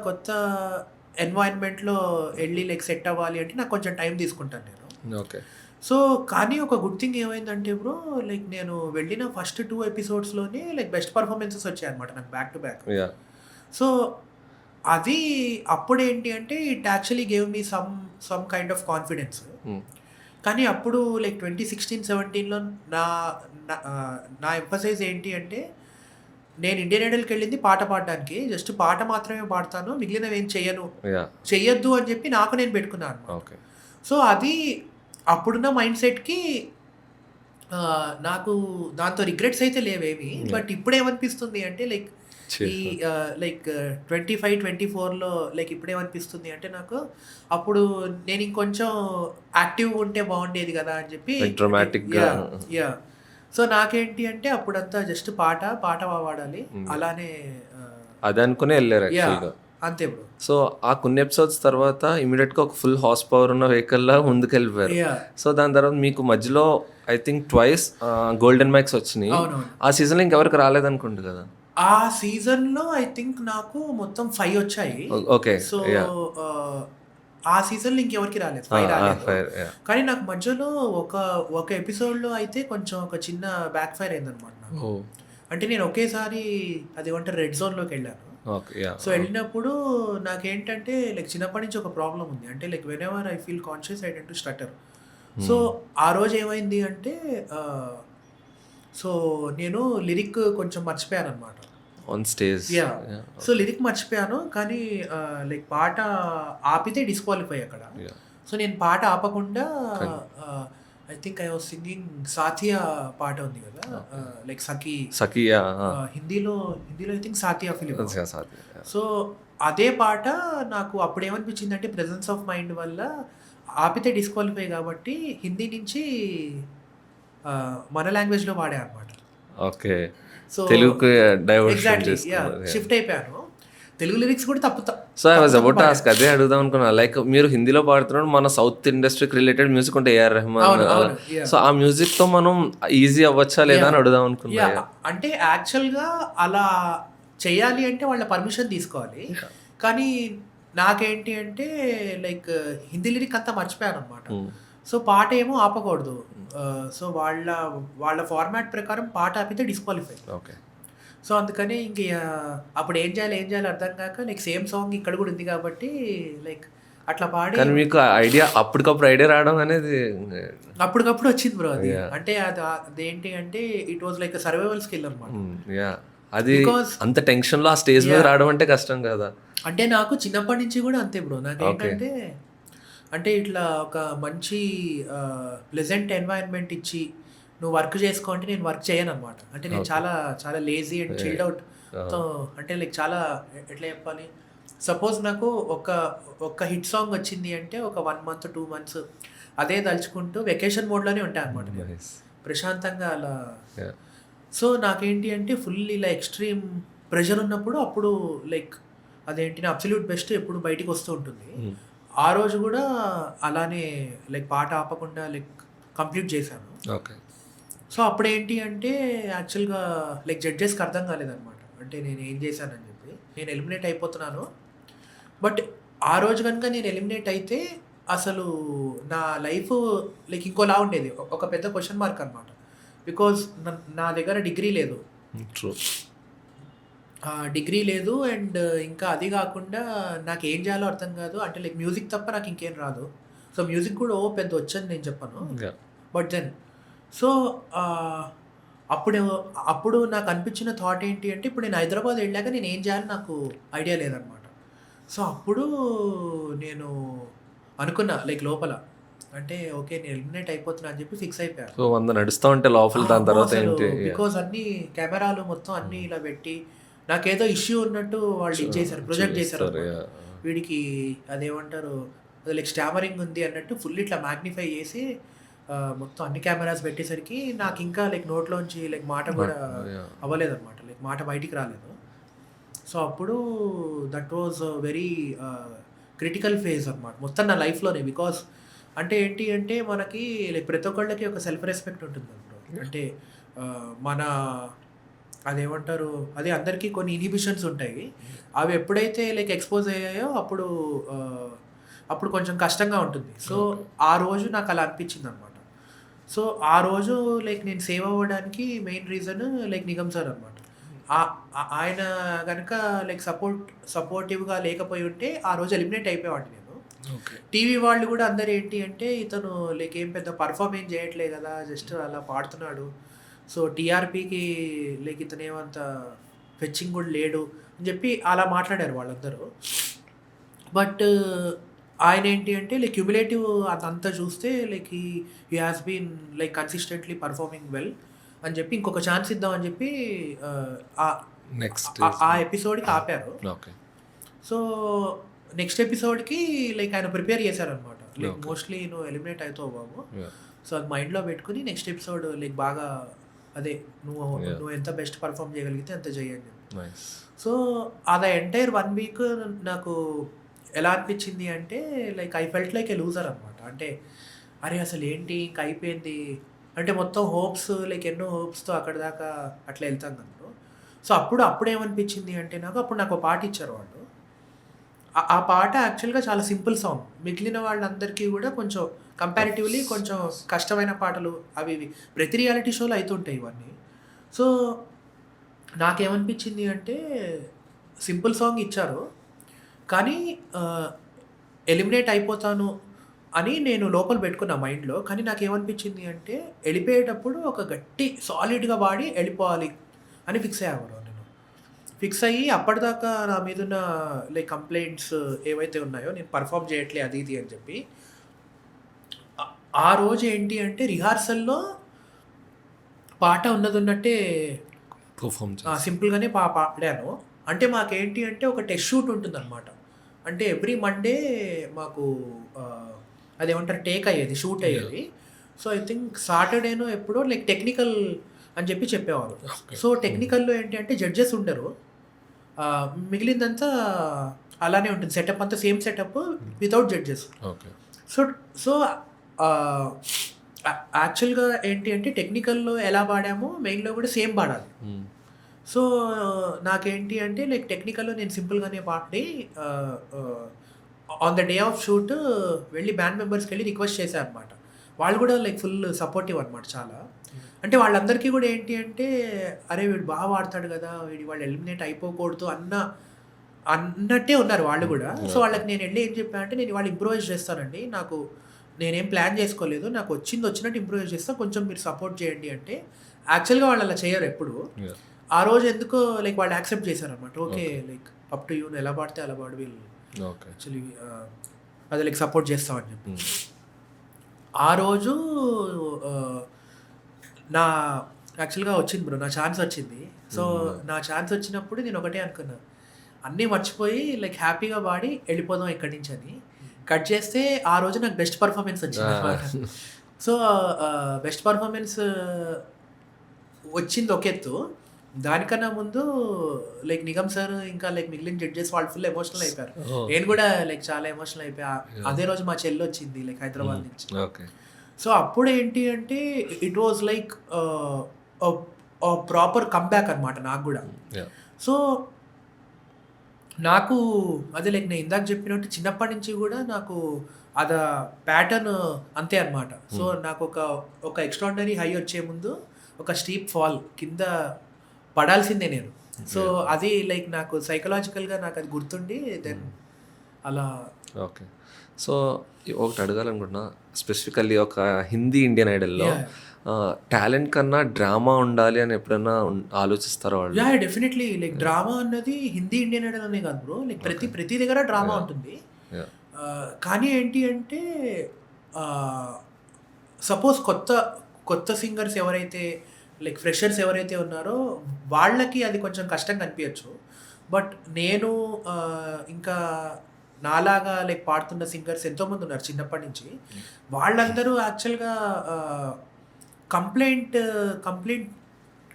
కొత్త ఎన్వైరన్మెంట్‌లో వెళ్ళి లైక్ సెట్ అవ్వాలి అంటే నాకు కొంచెం టైం తీసుకుంటాను నేను. ఓకే. సో, కానీ ఒక గుడ్ థింగ్ ఏమైందంటే బ్రో లైక్ నేను వెళ్ళిన ఫస్ట్ 2 ఎపిసోడ్స్‌లోనే లైక్ బెస్ట్ పెర్ఫార్మన్సెస్ వచ్చాయన్నమాట నాకు బ్యాక్ టు బ్యాక్. సో, అది అప్పుడేంటి అంటే it actually gave me some kind of confidence. కానీ అప్పుడు లైక్ 2016, 17లో నా ఎంఫసైజ్ ఏంటి అంటే నేను ఇండియన్ ఐడల్‌కి వెళ్ళింది పాట పాడడానికి. జస్ట్ పాట మాత్రమే పాడతాను. మిగిలినవి ఏం చెయ్యొద్దు అని చెప్పి నాకు నేను పెట్టుకున్నాను అనమాట. సో, అది అప్పుడున్న మైండ్ సెట్‌కి నాకు దాంతో రిగ్రెట్స్ అయితే లేవేమి. బట్ ఇప్పుడేమనిపిస్తుంది అంటే లైక్ ఈ లైక్ 25, 24లో లైక్ ఇప్పుడేమనిపిస్తుంది అంటే నాకు అప్పుడు నేను ఇంకొంచెం యాక్టివ్‌గా ఉంటే బాగుండేది కదా అని చెప్పి డ్రామాటిక్‌గా. సో, నాకేంటి అంటే అప్పుడంతా జస్ట్ పాట పాడాలి అలానే అది అనుకునే వెళ్ళారు యాక్చువల్‌గా. అంతే బ్రో. సో, ఆ కొన్ని ఎపిసోడ్స్ తర్వాత ఇమ్మీడియట్‌గా ఒక ఫుల్ హార్స్ పవర్ ఉన్న వెహికల్‌లా ముందుకెళ్ళిపోయారు. సో, దాని తర్వాత మీకు మధ్యలో I think twice golden mics వచ్చినాయి. ఆ సీజన్‌లో ఇంకెవరికి రాలేదనుకుంటా కదా? ఆ సీజన్‌లో ఐ థింక్ నాకు మొత్తం 5 వచ్చాయి. ఓకే. సో, ఆ సీజన్‌లో ఇంకెవరికి రాలేదు. 5 రాలేదు. కానీ నాకు మధ్యలో ఒక ఎపిసోడ్‌లో అయితే కొంచెం ఒక చిన్న బ్యాక్ ఫైర్ అయిందనమాట నాకు. అంటే నేను ఒకేసారి అదేమంటారు రెడ్ జోన్‌లోకి వెళ్ళాను. సో, వెళ్ళినప్పుడు నాకేంటంటే లైక్ చిన్నప్పటి నుంచి ఒక ప్రాబ్లమ్ ఉంది. అంటే like whenever I feel conscious I tend to stutter. So, ఆ రోజు ఏమైంది అంటే సో నేను లిరిక్ కొంచెం మర్చిపోయాననమాట. On stage. Yeah! So lyric మర్చిపోయాను. కానీ లైక్ పాట ఆపితే డిస్‌క్వాలిఫై అక్కడ. యాహ్! సో నేను పాట ఆపకుండా కానీ ah, I think I was singing 'Saathiya' పాట ఉంది కదా! ఓకే. లైక్ 'సఖి' సఖియా. హిందీలో ఐ థింక్ 'సాథియా' ఫిల్మ్. సాధ్యం. సో అదే పాట నాకు అప్పుడేమనిపించిందంటే ప్రెజెన్స్ ఆఫ్ మైండ్ వల్ల ఆపితే డిస్‌క్వాలిఫై కాబట్టి హిందీ నుంచి మన లాంగ్వేజ్‌లో వాడా అనమాట. ఓకే. సో తెలుగుకి డైవర్షన్ ఎగ్జాక్ట్‌లీ. యాహ్! చేసుకున్నారు. షిఫ్ట్ అయిపోయాను. తెలుగు లిరిక్స్ కూడా సో ఐ వాజ్ తప్పు అబౌట్ టు పాడాను. ఆస్క్, అదే అడుగుదాం అనుకున్నా. లైక్ మీరు హిందీలో పాడుతున్నారు, మన సౌత్ ఇండస్ట్రీకి రిలేటెడ్ మ్యూజిక్ ఉంటే ఏఆర్ రెహమాన్ అవును. అలా. అవును. యాహ్! సో ఆ మ్యూజిక్తో మనం ఈజీ అవ్వచ్చా లేదా అని యాహ్! అడుగుదాం అనుకున్నా. యాహ్! అంటే యాక్చువల్‌గా అలా చేయాలి అంటే వాళ్ళ పర్మిషన్ తీసుకోవాలి. కానీ నాకేంటి అంటే లైక్ హిందీ లిరిక్ అంతా మర్చిపోయాననమాట. సో పాట ఏమో ఆపకూడదు. సో వాళ్ళ ఫార్మాట్ ప్రకారం పాట ఆపితే డిస్‌క్వాలిఫై. ఓకే. సో అందుకని ఇంక అప్పుడు ఏం చేయాలో అర్థం కాక లైక్ సేమ్ సాంగ్ ఇక్కడ కూడా ఉంది కాబట్టి లైక్ అట్లా పాడి కానీ మీకు ఐడియా అప్పటికప్పుడు ఐడియా రావడం అనేది అప్పటికప్పుడు వచ్చింది బ్రో అది. Yeah. అంటే అదేంటి అంటే it was like survival skill అనమాట. యా అది Because అంత టెన్షన్లో ఆ స్టేజ్ మీద Yeah. రావడం అంటే కష్టం కదా. అంటే నాకు చిన్నప్పటి నుంచి కూడా అంతే బ్రో. నాకేంటంటే అంటే ఇట్లా ఒక మంచి ప్లెజెంట్ ఎన్వైరన్మెంట్ ఇచ్చి నువ్వు వర్క్ చేసుకో అంటే నేను వర్క్ చేయననమాట. అంటే నేను Okay. చాలా చాలా లేజీ అండ్ చిల్డ్ అవుట్ తో అంటే లైక్ చాలా ఎట్లా చెప్పాలి, సపోజ్ నాకు ఒక హిట్ సాంగ్ వచ్చింది అంటే ఒక 1 మంత్ 2 మంత్స్ అదే తలుచుకుంటూ వెకేషన్ మోడ్లోనే ఉంటాను అనమాట నేను. Nice. ప్రశాంతంగా అలా. Yeah. సో నాకేంటి అంటే ఫుల్ ఇలా ఎక్స్ట్రీమ్ ప్రెషర్ ఉన్నప్పుడు అప్పుడు లైక్ అదేంటి నా అబ్సల్యూట్ బెస్ట్ ఎప్పుడు బయటికి వస్తూ ఉంటుంది. ఆ రోజు కూడా అలానే లైక్ పాట ఆపకుండా లైక్ కంప్లీట్ చేశాను. ఓకే. సో అప్పుడేంటి అంటే యాక్చువల్గా లైక్ జడ్జెస్కి అర్థం కాలేదనమాట. అంటే నేను ఏం చేశానని చెప్పి నేను ఎలిమినేట్ అయిపోతున్నాను. బట్ ఆ రోజు కనుక నేను ఎలిమినేట్ అయితే అసలు నా లైఫ్ లైక్ ఇంకోలా ఉండేది. ఒక పెద్ద క్వశ్చన్ మార్క్ అనమాట. బికాజ్ నా దగ్గర డిగ్రీ లేదు. ట్రూ. డిగ్రీ లేదు అండ్ ఇంకా అది కాకుండా నాకు ఏం చేయాలో అర్థం కాదు. అంటే లైక్ మ్యూజిక్ తప్ప నాకు ఇంకేం రాదు. సో మ్యూజిక్ కూడా పెద్ద వచ్చని నేను చెప్పను. బట్ దెన్ సో అప్పుడు నాకు అనిపించిన థాట్ ఏంటి అంటే ఇప్పుడు నేను హైదరాబాద్ వెళ్ళాక నేను ఏం చేయాలో నాకు ఐడియా లేదనమాట. సో అప్పుడు నేను అనుకున్నా లైక్ లోపల అంటే ఓకే నేను ఎలిమినేట్ అయిపోతున్నా అని చెప్పి ఫిక్స్ అయిపోయాను. సో 100 నడుస్తూ ఉంటే లోపల దాని తర్వాత ఏంటి. బికాజ్ అన్ని కెమెరాలు మొత్తం అన్ని ఇలా పెట్టి నాకేదో ఇష్యూ ఉన్నట్టు వాళ్ళు ఇచ్చేసారు, ప్రొజెక్ట్ చేశారు అన్నమాట. వీడికి అదేమంటారు లైక్ స్టామరింగ్ ఉంది అన్నట్టు ఫుల్ ఇట్లా మ్యాగ్నిఫై చేసి మొత్తం అన్ని కెమెరాస్ పెట్టేసరికి నాకు ఇంకా లైక్ నోట్లోంచి లైక్ మాట కూడా అవ్వలేదన్నమాట. లైక్ మాట బయటికి రాలేదు. సో అప్పుడు that was very critical phase అనమాట మొత్తం నా లైఫ్లోనే. బికాస్ అంటే ఏంటి అంటే మనకి లైక్ ప్రతి ఒక్కళ్ళకి ఒక సెల్ఫ్ రెస్పెక్ట్ ఉంటుంది అప్పుడు. అంటే మన అదేమంటారు అదే అందరికీ కొన్ని ఇన్హిబిషన్స్ ఉంటాయి. అవి ఎప్పుడైతే లైక్ ఎక్స్పోజ్ అయ్యాయో అప్పుడు కొంచెం కష్టంగా ఉంటుంది. సో ఆ రోజు నాకు అలా అనిపించింది అనమాట. సో ఆ రోజు లైక్ నేను సేవ్ అవ్వడానికి main reason like Nigam sir అనమాట. ఆయన కనుక లైక్ సపోర్టివ్గా లేకపోయి ఉంటే ఆ రోజు ఎలిమినేట్ అయిపోయేవాడిని నేను. టీవీ వాళ్ళు కూడా అందరు ఏంటి అంటే ఇతను లైక్ ఏం పెద్ద పర్ఫామ్ ఏం చేయట్లే కదా, జస్ట్ అలా పాడుతున్నాడు. సో టీఆర్పీకి లైక్ ఇతను ఏమంత ఫెచ్చింగ్ కూడా లేడు అని చెప్పి అలా మాట్లాడారు వాళ్ళందరూ. బట్ ఆయన ఏంటి అంటే లైక్ క్యుములేటివ్ అదంతా చూస్తే like he has been like consistently performing well అని చెప్పి ఇంకొక ఛాన్స్ ఇద్దామని చెప్పి నెక్స్ట్ ఆ ఎపిసోడ్కి ఆపారు. ఓకే. సో నెక్స్ట్ ఎపిసోడ్కి లైక్ ఆయన ప్రిపేర్ చేశారనమాట. లైక్ మోస్ట్లీ నువ్వు ఎలిమినేట్ అవుతావు బాబు, సో అది మైండ్లో పెట్టుకుని నెక్స్ట్ ఎపిసోడ్ లైక్ బాగా అదే నువ్వు ఎంత బెస్ట్ పర్ఫామ్ చేయగలిగితే అంత చేయండి. సో అది ఎంటైర్ 1 వీక్ నాకు ఎలా అనిపించింది అంటే like I felt like A loser అనమాట. అంటే అరే అసలు ఏంటి ఇంక అయిపోయింది అంటే మొత్తం హోప్స్ లైక్ ఎన్నో హోప్స్తో అక్కడ దాకా అట్లా వెళ్తాను నన్ను. సో అప్పుడు ఏమనిపించింది అంటే అప్పుడు నాకు ఒక పాట ఇచ్చారు వాళ్ళు. ఆ పాట యాక్చువల్గా చాలా సింపుల్ సాంగ్. మిగిలిన వాళ్ళందరికీ కూడా కొంచెం కంపారిటివ్లీ కొంచెం కష్టమైన పాటలు అవి ప్రతి రియాలిటీ షోలో అవుతుంటాయి ఇవన్నీ. సో నాకేమనిపించింది అంటే సింపుల్ సాంగ్ ఇచ్చారు కానీ ఎలిమినేట్ అయిపోతాను అని నేను లోపల పెట్టుకున్నా మైండ్‌లో. కానీ నాకేమనిపించింది అంటే, ఎళ్ళిపోయేటప్పుడు ఒక గట్టి సాలిడ్‌గా వాడి ఎళ్ళిపోవాలి అని ఫిక్స్ అయ్యా బ్రో నేను. ఫిక్స్ అయ్యి అప్పటిదాకా నా మీదున్న లైక్ కంప్లెయింట్స్ ఏవైతే ఉన్నాయో, నేను పెర్ఫార్మ్ చేయట్లే అది ఇది అని చెప్పి, ఆ ఆ రోజు ఏంటి అంటే రిహార్సల్‌లో పాట ఉన్నదున్నట్టే పర్ఫామ్ సింపుల్‌గానే పాడాను. అంటే మాకేంటి అంటే ఒక టెస్ట్ షూట్ ఉంటుందనమాట. అంటే ఎవ్రీ మండే మాకు అదేమంటారు టేక్ అయ్యేది, షూట్ అయ్యేది. సో, ఐ థింక్ సాటర్‌డేనో ఎప్పుడో లైక్ టెక్నికల్ అని చెప్పేవారు. సో, టెక్నికల్‌లో ఏంటి అంటే జడ్జెస్ ఉండరు. మిగిలిందంతా అలానే ఉంటుంది. సెటప్ అంతా same setup without judges. Okay. So so ఆహ్, యాక్చువల్‌గా ఏంటి అంటే టెక్నికల్‌లో ఎలా పాడామో మెయిన్‌లో కూడా సేమ్ పాడాలి. సో, నాకేంటి అంటే లైక్ టెక్నికల్‌లో నేను సింపుల్‌గానే పాడి on the day of shoot వెళ్ళి బ్యాండ్ మెంబర్స్‌కెళ్ళి రిక్వెస్ట్ చేశా అనమాట. వాళ్ళు కూడా లైక్ ఫుల్ సపోర్టివ్ అనమాట చాలా. అంటే వాళ్ళందరికీ కూడా ఏంటి అంటే, అరే! వీడు బాగా పాడతాడు కదా! వీడు ఇవాళ ఎలిమినేట్ అయిపోకూడదు అన్నట్టే ఉన్నారు వాళ్ళు కూడా. సో, వాళ్ళకి నేను ఎళ్ళి ఏం చెప్పా అంటే, నేను ఇవాళ ఇంప్రూవైజ్ చేస్తానండి. నేనేం ప్లాన్ చేసుకోలేదు. నాకు వచ్చినట్టు ఇంప్రూవైజ్ చేస్తా. కొంచెం మీరు సపోర్ట్ చేయండి అంటే, యాక్చువల్‌గా వాళ్ళు అలా చేయరు ఎప్పుడు. ఆ రోజు ఎందుకో లైక్ వాళ్ళు యాక్సెప్ట్ చేశారనమాట. Okay. Like up to you, నువ్వు ఎలా పాడితే అలా పాడు, వీళ్ళు యాక్చువల్లీ అది లైక్ సపోర్ట్ చేస్తామని చెప్పి. ఆ రోజు నా యాక్చువల్‌గా వచ్చింది బ్రో. నా ఛాన్స్ వచ్చింది. సో, నా ఛాన్స్ వచ్చినప్పుడు నేను ఒకటే అనుకున్నా. అన్నీ మర్చిపోయి లైక్ హ్యాపీగా పాడి వెళ్ళిపోదాం ఇక్కడి నుంచి అని. కట్ చేస్తే ఆ రోజు నాకు బెస్ట్ పర్ఫార్మెన్స్ వచ్చిందనమాట. సో, బెస్ట్ పర్ఫార్మెన్స్ వచ్చింది ఒక ఎత్తు. దానికన్నా ముందు లైక్ నిగమ్ సార్ ఇంకా లైక్ మిగిలిన జడ్జెస్ వాళ్ళు ఫుల్ ఎమోషనల్ అయిపోయారు. నేను కూడా లైక్ చాలా ఎమోషనల్ అయిపోయా. అదే రోజు మా చెల్లి వచ్చింది లైక్ హైదరాబాద్ నుంచి. సో, అప్పుడు ఏంటి అంటే it was like proper comeback అనమాట నాకు గూడా. సో, నాకు అదే లైక్ నేను ఇందాక చెప్పినట్టు చిన్నప్పటి నుంచి గూడా నాకు ప్యాటర్న్ అంతే అనమాట. సో, నాకు ఒక ఎక్స్ట్రార్డినరీ హై వచ్చే ముందు ఒక స్టీప్ ఫాల్ కింద పడాల్సిందే నేను. సో, అది లైక్ నాకు సైకలాజికల్‌గా నాకు అది గుర్తుండి దెన్ అలా. ఓకే. సో, ఒకటి అడగాలనుకుంటున్నా. స్పెసిఫికల్లీ ఒక హిందీ ఇండియన్ ఐడల్‌లో టాలెంట్ కన్నా డ్రామా ఉండాలి అని ఎప్పుడైనా ఆలోచిస్తారా వాళ్ళు? యాహ్! డెఫినెట్‌లీ లైక్ డ్రామా అన్నది హిందీ ఇండియన్ ఐడల్ అనే కాదు బ్రో. లైక్ ప్రతి దగ్గర డ్రామా ఉంటుంది. కానీ ఏంటి అంటే సపోజ్ కొత్త సింగర్స్ ఎవరైతే లైక్ ఫ్రెషర్స్ ఎవరైతే ఉన్నారో వాళ్ళకి అది కొంచెం కష్టంగా అనిపించచ్చు. బట్ నేను ఇంకా నాలాగా లైక్ పాడుతున్న సింగర్స్ ఎంతోమంది ఉన్నారు చిన్నప్పటి నుంచి. వాళ్ళందరూ యాక్చువల్‌గా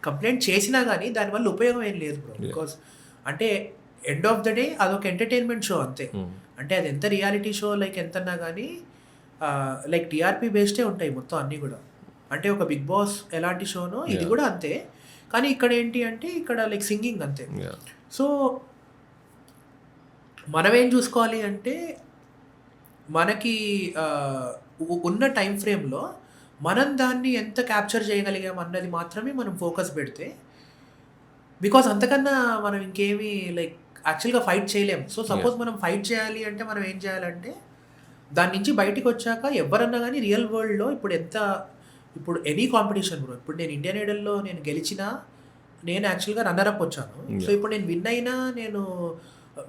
కంప్లెయింట్ చేసినా గానీ దానివల్ల ఉపయోగం ఏం లేదు బ్రో. బికాజ్ అంటే ఎండ్ ఆఫ్ ద డే అదొక ఎంటర్‌టైన్‌మెంట్ షో అంతే. అంటే అది ఎంత రియాలిటీ షో లైక్ ఎంతన్నా గానీ లైక్ టీఆర్‌పీ బేస్డే ఉంటాయి మొత్తం అన్నీ గూడా. అంటే ఒక 'బిగ్ బాస్' ఎలాంటి షోనో ఇది గూడా అంతే. కానీ ఇక్కడ ఏంటి అంటే ఇక్కడ లైక్ సింగింగ్ అంతే. సో, మనమేం చూసుకోవాలి అంటే మనకి ఉన్న టైమ్ ఫ్రేమ్‌లో మనం దాన్ని ఎంత క్యాప్చర్ చేయగలిగాం అన్నది మాత్రమే మనం ఫోకస్ పెడితే, బికాజ్ అంతకన్నా మనం ఇంకేమి లైక్ యాక్చువల్‌గా ఫైట్ చేయలేం. సో, సపోజ్ మనం ఫైట్ చేయాలి అంటే మనం ఏం చేయాలంటే దాని నుంచి బయటికొచ్చాక ఎవ్వరన్నా గానీ రియల్ వరల్డ్‌లో ఇప్పుడు ఎనీ కాంపిటీషన్ బ్రో. ఇప్పుడు నేను ఇండియన్ ఐడల్‌లో నేను గెలిచినా నేను యాక్చువల్‌గా రన్నర్ అప్ వచ్చాను. సో, ఇప్పుడు నేను విన్ అయినా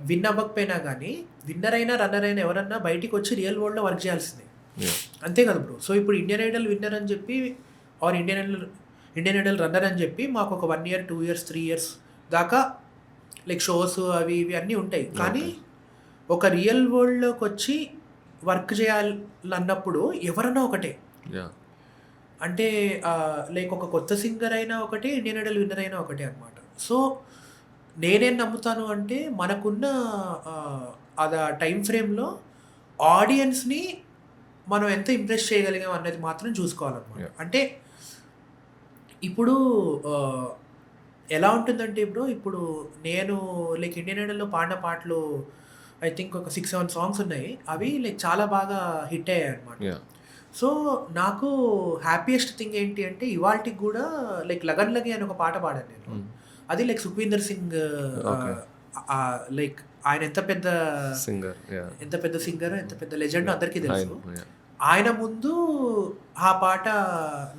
విన్ అవ్వకపోయినా గానీ విన్నర్ అయినా, రన్నర్ అయినా ఎవరన్నా బయటికొచ్చి రియల్ వరల్డ్‌లో వర్క్ చేయాల్సిందే. అంతే కదా బ్రో. సో, ఇప్పుడు ఇండియన్ ఐడల్ విన్నర్ అని చెప్పి ఆర్ ఇండియన్ ఐడల్ రన్నర్ అని చెప్పి మాకు ఒక 1 ఇయర్, 2 ఇయర్స్, 3 ఇయర్స్ దాకా లైక్ షోస్ అవి ఇవి అన్నీ ఉంటాయి. కానీ ఒక రియల్ వరల్డ్‌లోకొచ్చి వర్క్ చేయాలన్నప్పుడు ఎవరన్నా ఒకటే. అంటే లైక్ ఒక కొత్త సింగర్ అయినా ఒకటే, ఇండియన్ ఐడల్ విన్నర్ అయినా ఒకటే అనమాట. సో, నేనేం నమ్ముతాను అంటే మనకున్న టైమ్ ఫ్రేమ్‌లో ఆడియన్స్‌ని మనం ఎంత ఇంప్రెస్ చేయగలిగాం అన్నది మాత్రం చూసుకోవాలన్నమాట. అంటే ఇప్పుడు ఎలా ఉంటుందంటే ఇప్పుడు నేను లైక్ ఇండియన్ ఐడల్‌లో పాడిన పాటలు ఐ థింక్ ఒక 6, 7 సాంగ్స్ ఉన్నాయి. అవి లైక్ చాలా బాగా హిట్ అయ్యాయన్నమాట. సో, నాకు హ్యాపీయెస్ట్ థింగ్ ఏంటి అంటే ఇవాల్టికి గూడా లైక్ 'లగన్ లగే' అని ఒక పాట పాడాను నేను. అది లైక్ సుఖ్వీందర్ సింగ్ లైక్ ఆయన ఎంత పెద్ద సింగర్. ఎంత పెద్ద సింగర్, ఎంత పెద్ద లెజెండ్ అందరికీ తెలుసు. Yeah. ఆయన ముందు ఆ పాట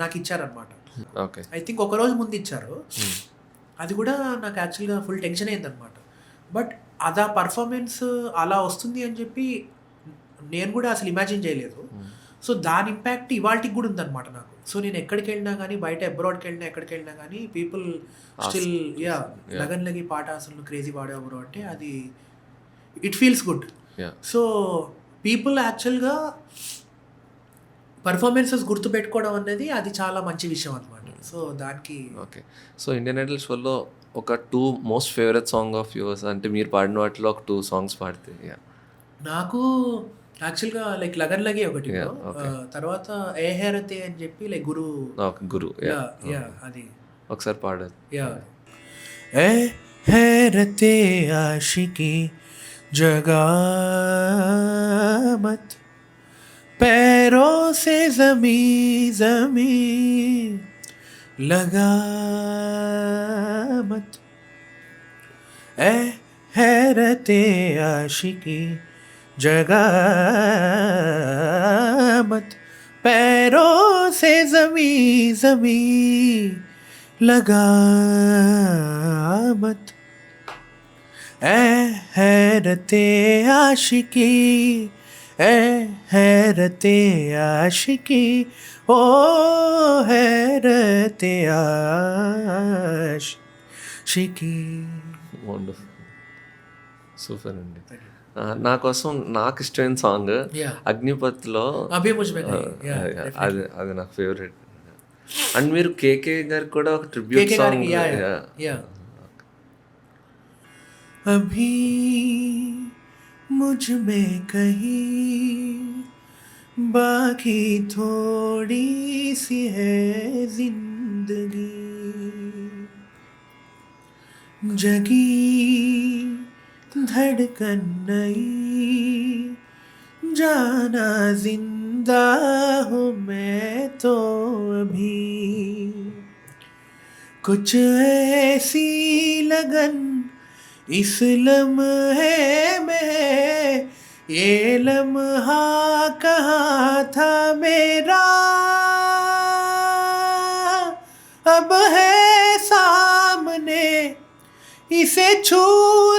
నాకు ఇచ్చారనమాట. ఓకే. ఐ థింక్ ఒకరోజు ముందు ఇచ్చారు. అది కూడా నాకు యాక్చువల్గా ఫుల్ టెన్షన్ అయిందనమాట. బట్ అది ఆ పర్ఫార్మెన్స్ అలా వస్తుంది అని చెప్పి నేను కూడా అసలు ఇమాజిన్ చేయలేదు. సో దాని ఇంపాక్ట్ ఇవాళకి కూడా ఉందన్నమాట నాకు. సో నేను ఎక్కడికి వెళ్ళినా కానీ, బయట అబ్రాడ్కి వెళ్ళినా ఎక్కడికి వెళ్ళినా కానీ పీపుల్ స్టిల్ లగన్ లగి పాట అసలు క్రేజీ పాడేవారు అంటే అది it feels good. So people యాక్చువల్గా పర్ఫార్మెన్సెస్ గుర్తుపెట్టుకోవడం అనేది అది చాలా మంచి విషయం అనమాట. సో దానికి ఓకే. సో ఇండియన్ ఐడల్ షోలో ఒక 2 most favourite song of yours అంటే మీరు పాడిన వాటిలో ఒక 2 సాంగ్స్ పాడితే. నాకు యాక్చువల్గా లైక్ లగన్ లగి ఒకటి, తర్వాత ఏ హేరతే అని చెప్పి లైక్ గురు అది ఒకసారి పాడారు. ఏ హేరతే ఆషికి జగా మత్ पैरों से जमी जमी लगा मत, ए हैरते आशिकी जगा मत, पैरों से जमी जमी लगा मत, ए हैरते आशिकी ए हैरते आशिकी ओ हैरते आशिकी. వండర్ఫుల్, సూపర్ అండి. నా కోసం నాకు ఇష్టమైన సాంగ్ అగ్నిపత్లో అభి ముజ్మే అది నాకు ఫేవరెట్. అండ్ మీరు కేకే గారికి కూడా ఒక ట్రిబ్యూట్ సాంగ్. अभी मुझ में कहीं बाकी थोड़ी सी है जिंदगी, जगी धड़कन नई, जाना जिंदा हूँ मैं तो अभी, कुछ ऐसी लगन इस लम्हे में, ये लम्हा कहाँ था मेरा, अब है सामने इसे छू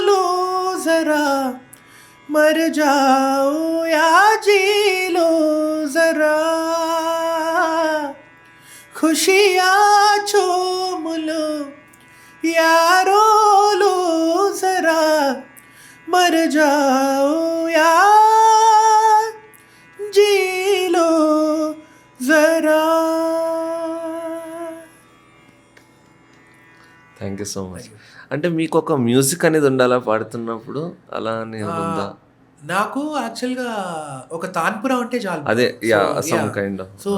लूं जरा, मर जाऊं या जी लूं जरा, खुशियाँ चूम लूं यारो लो जरा, मर जाओ या जी लो जरा. Thank you so much. అంటే మీకు ఒక మ్యూజిక్ అనేది ఉండాలా పాడుతున్నప్పుడు, అలా ఉందా? నాకు యాక్చువల్గా ఒక తాన్పురా ఉంటే చాలు. అదే సమ్ కైండ్ ఆఫ్. సో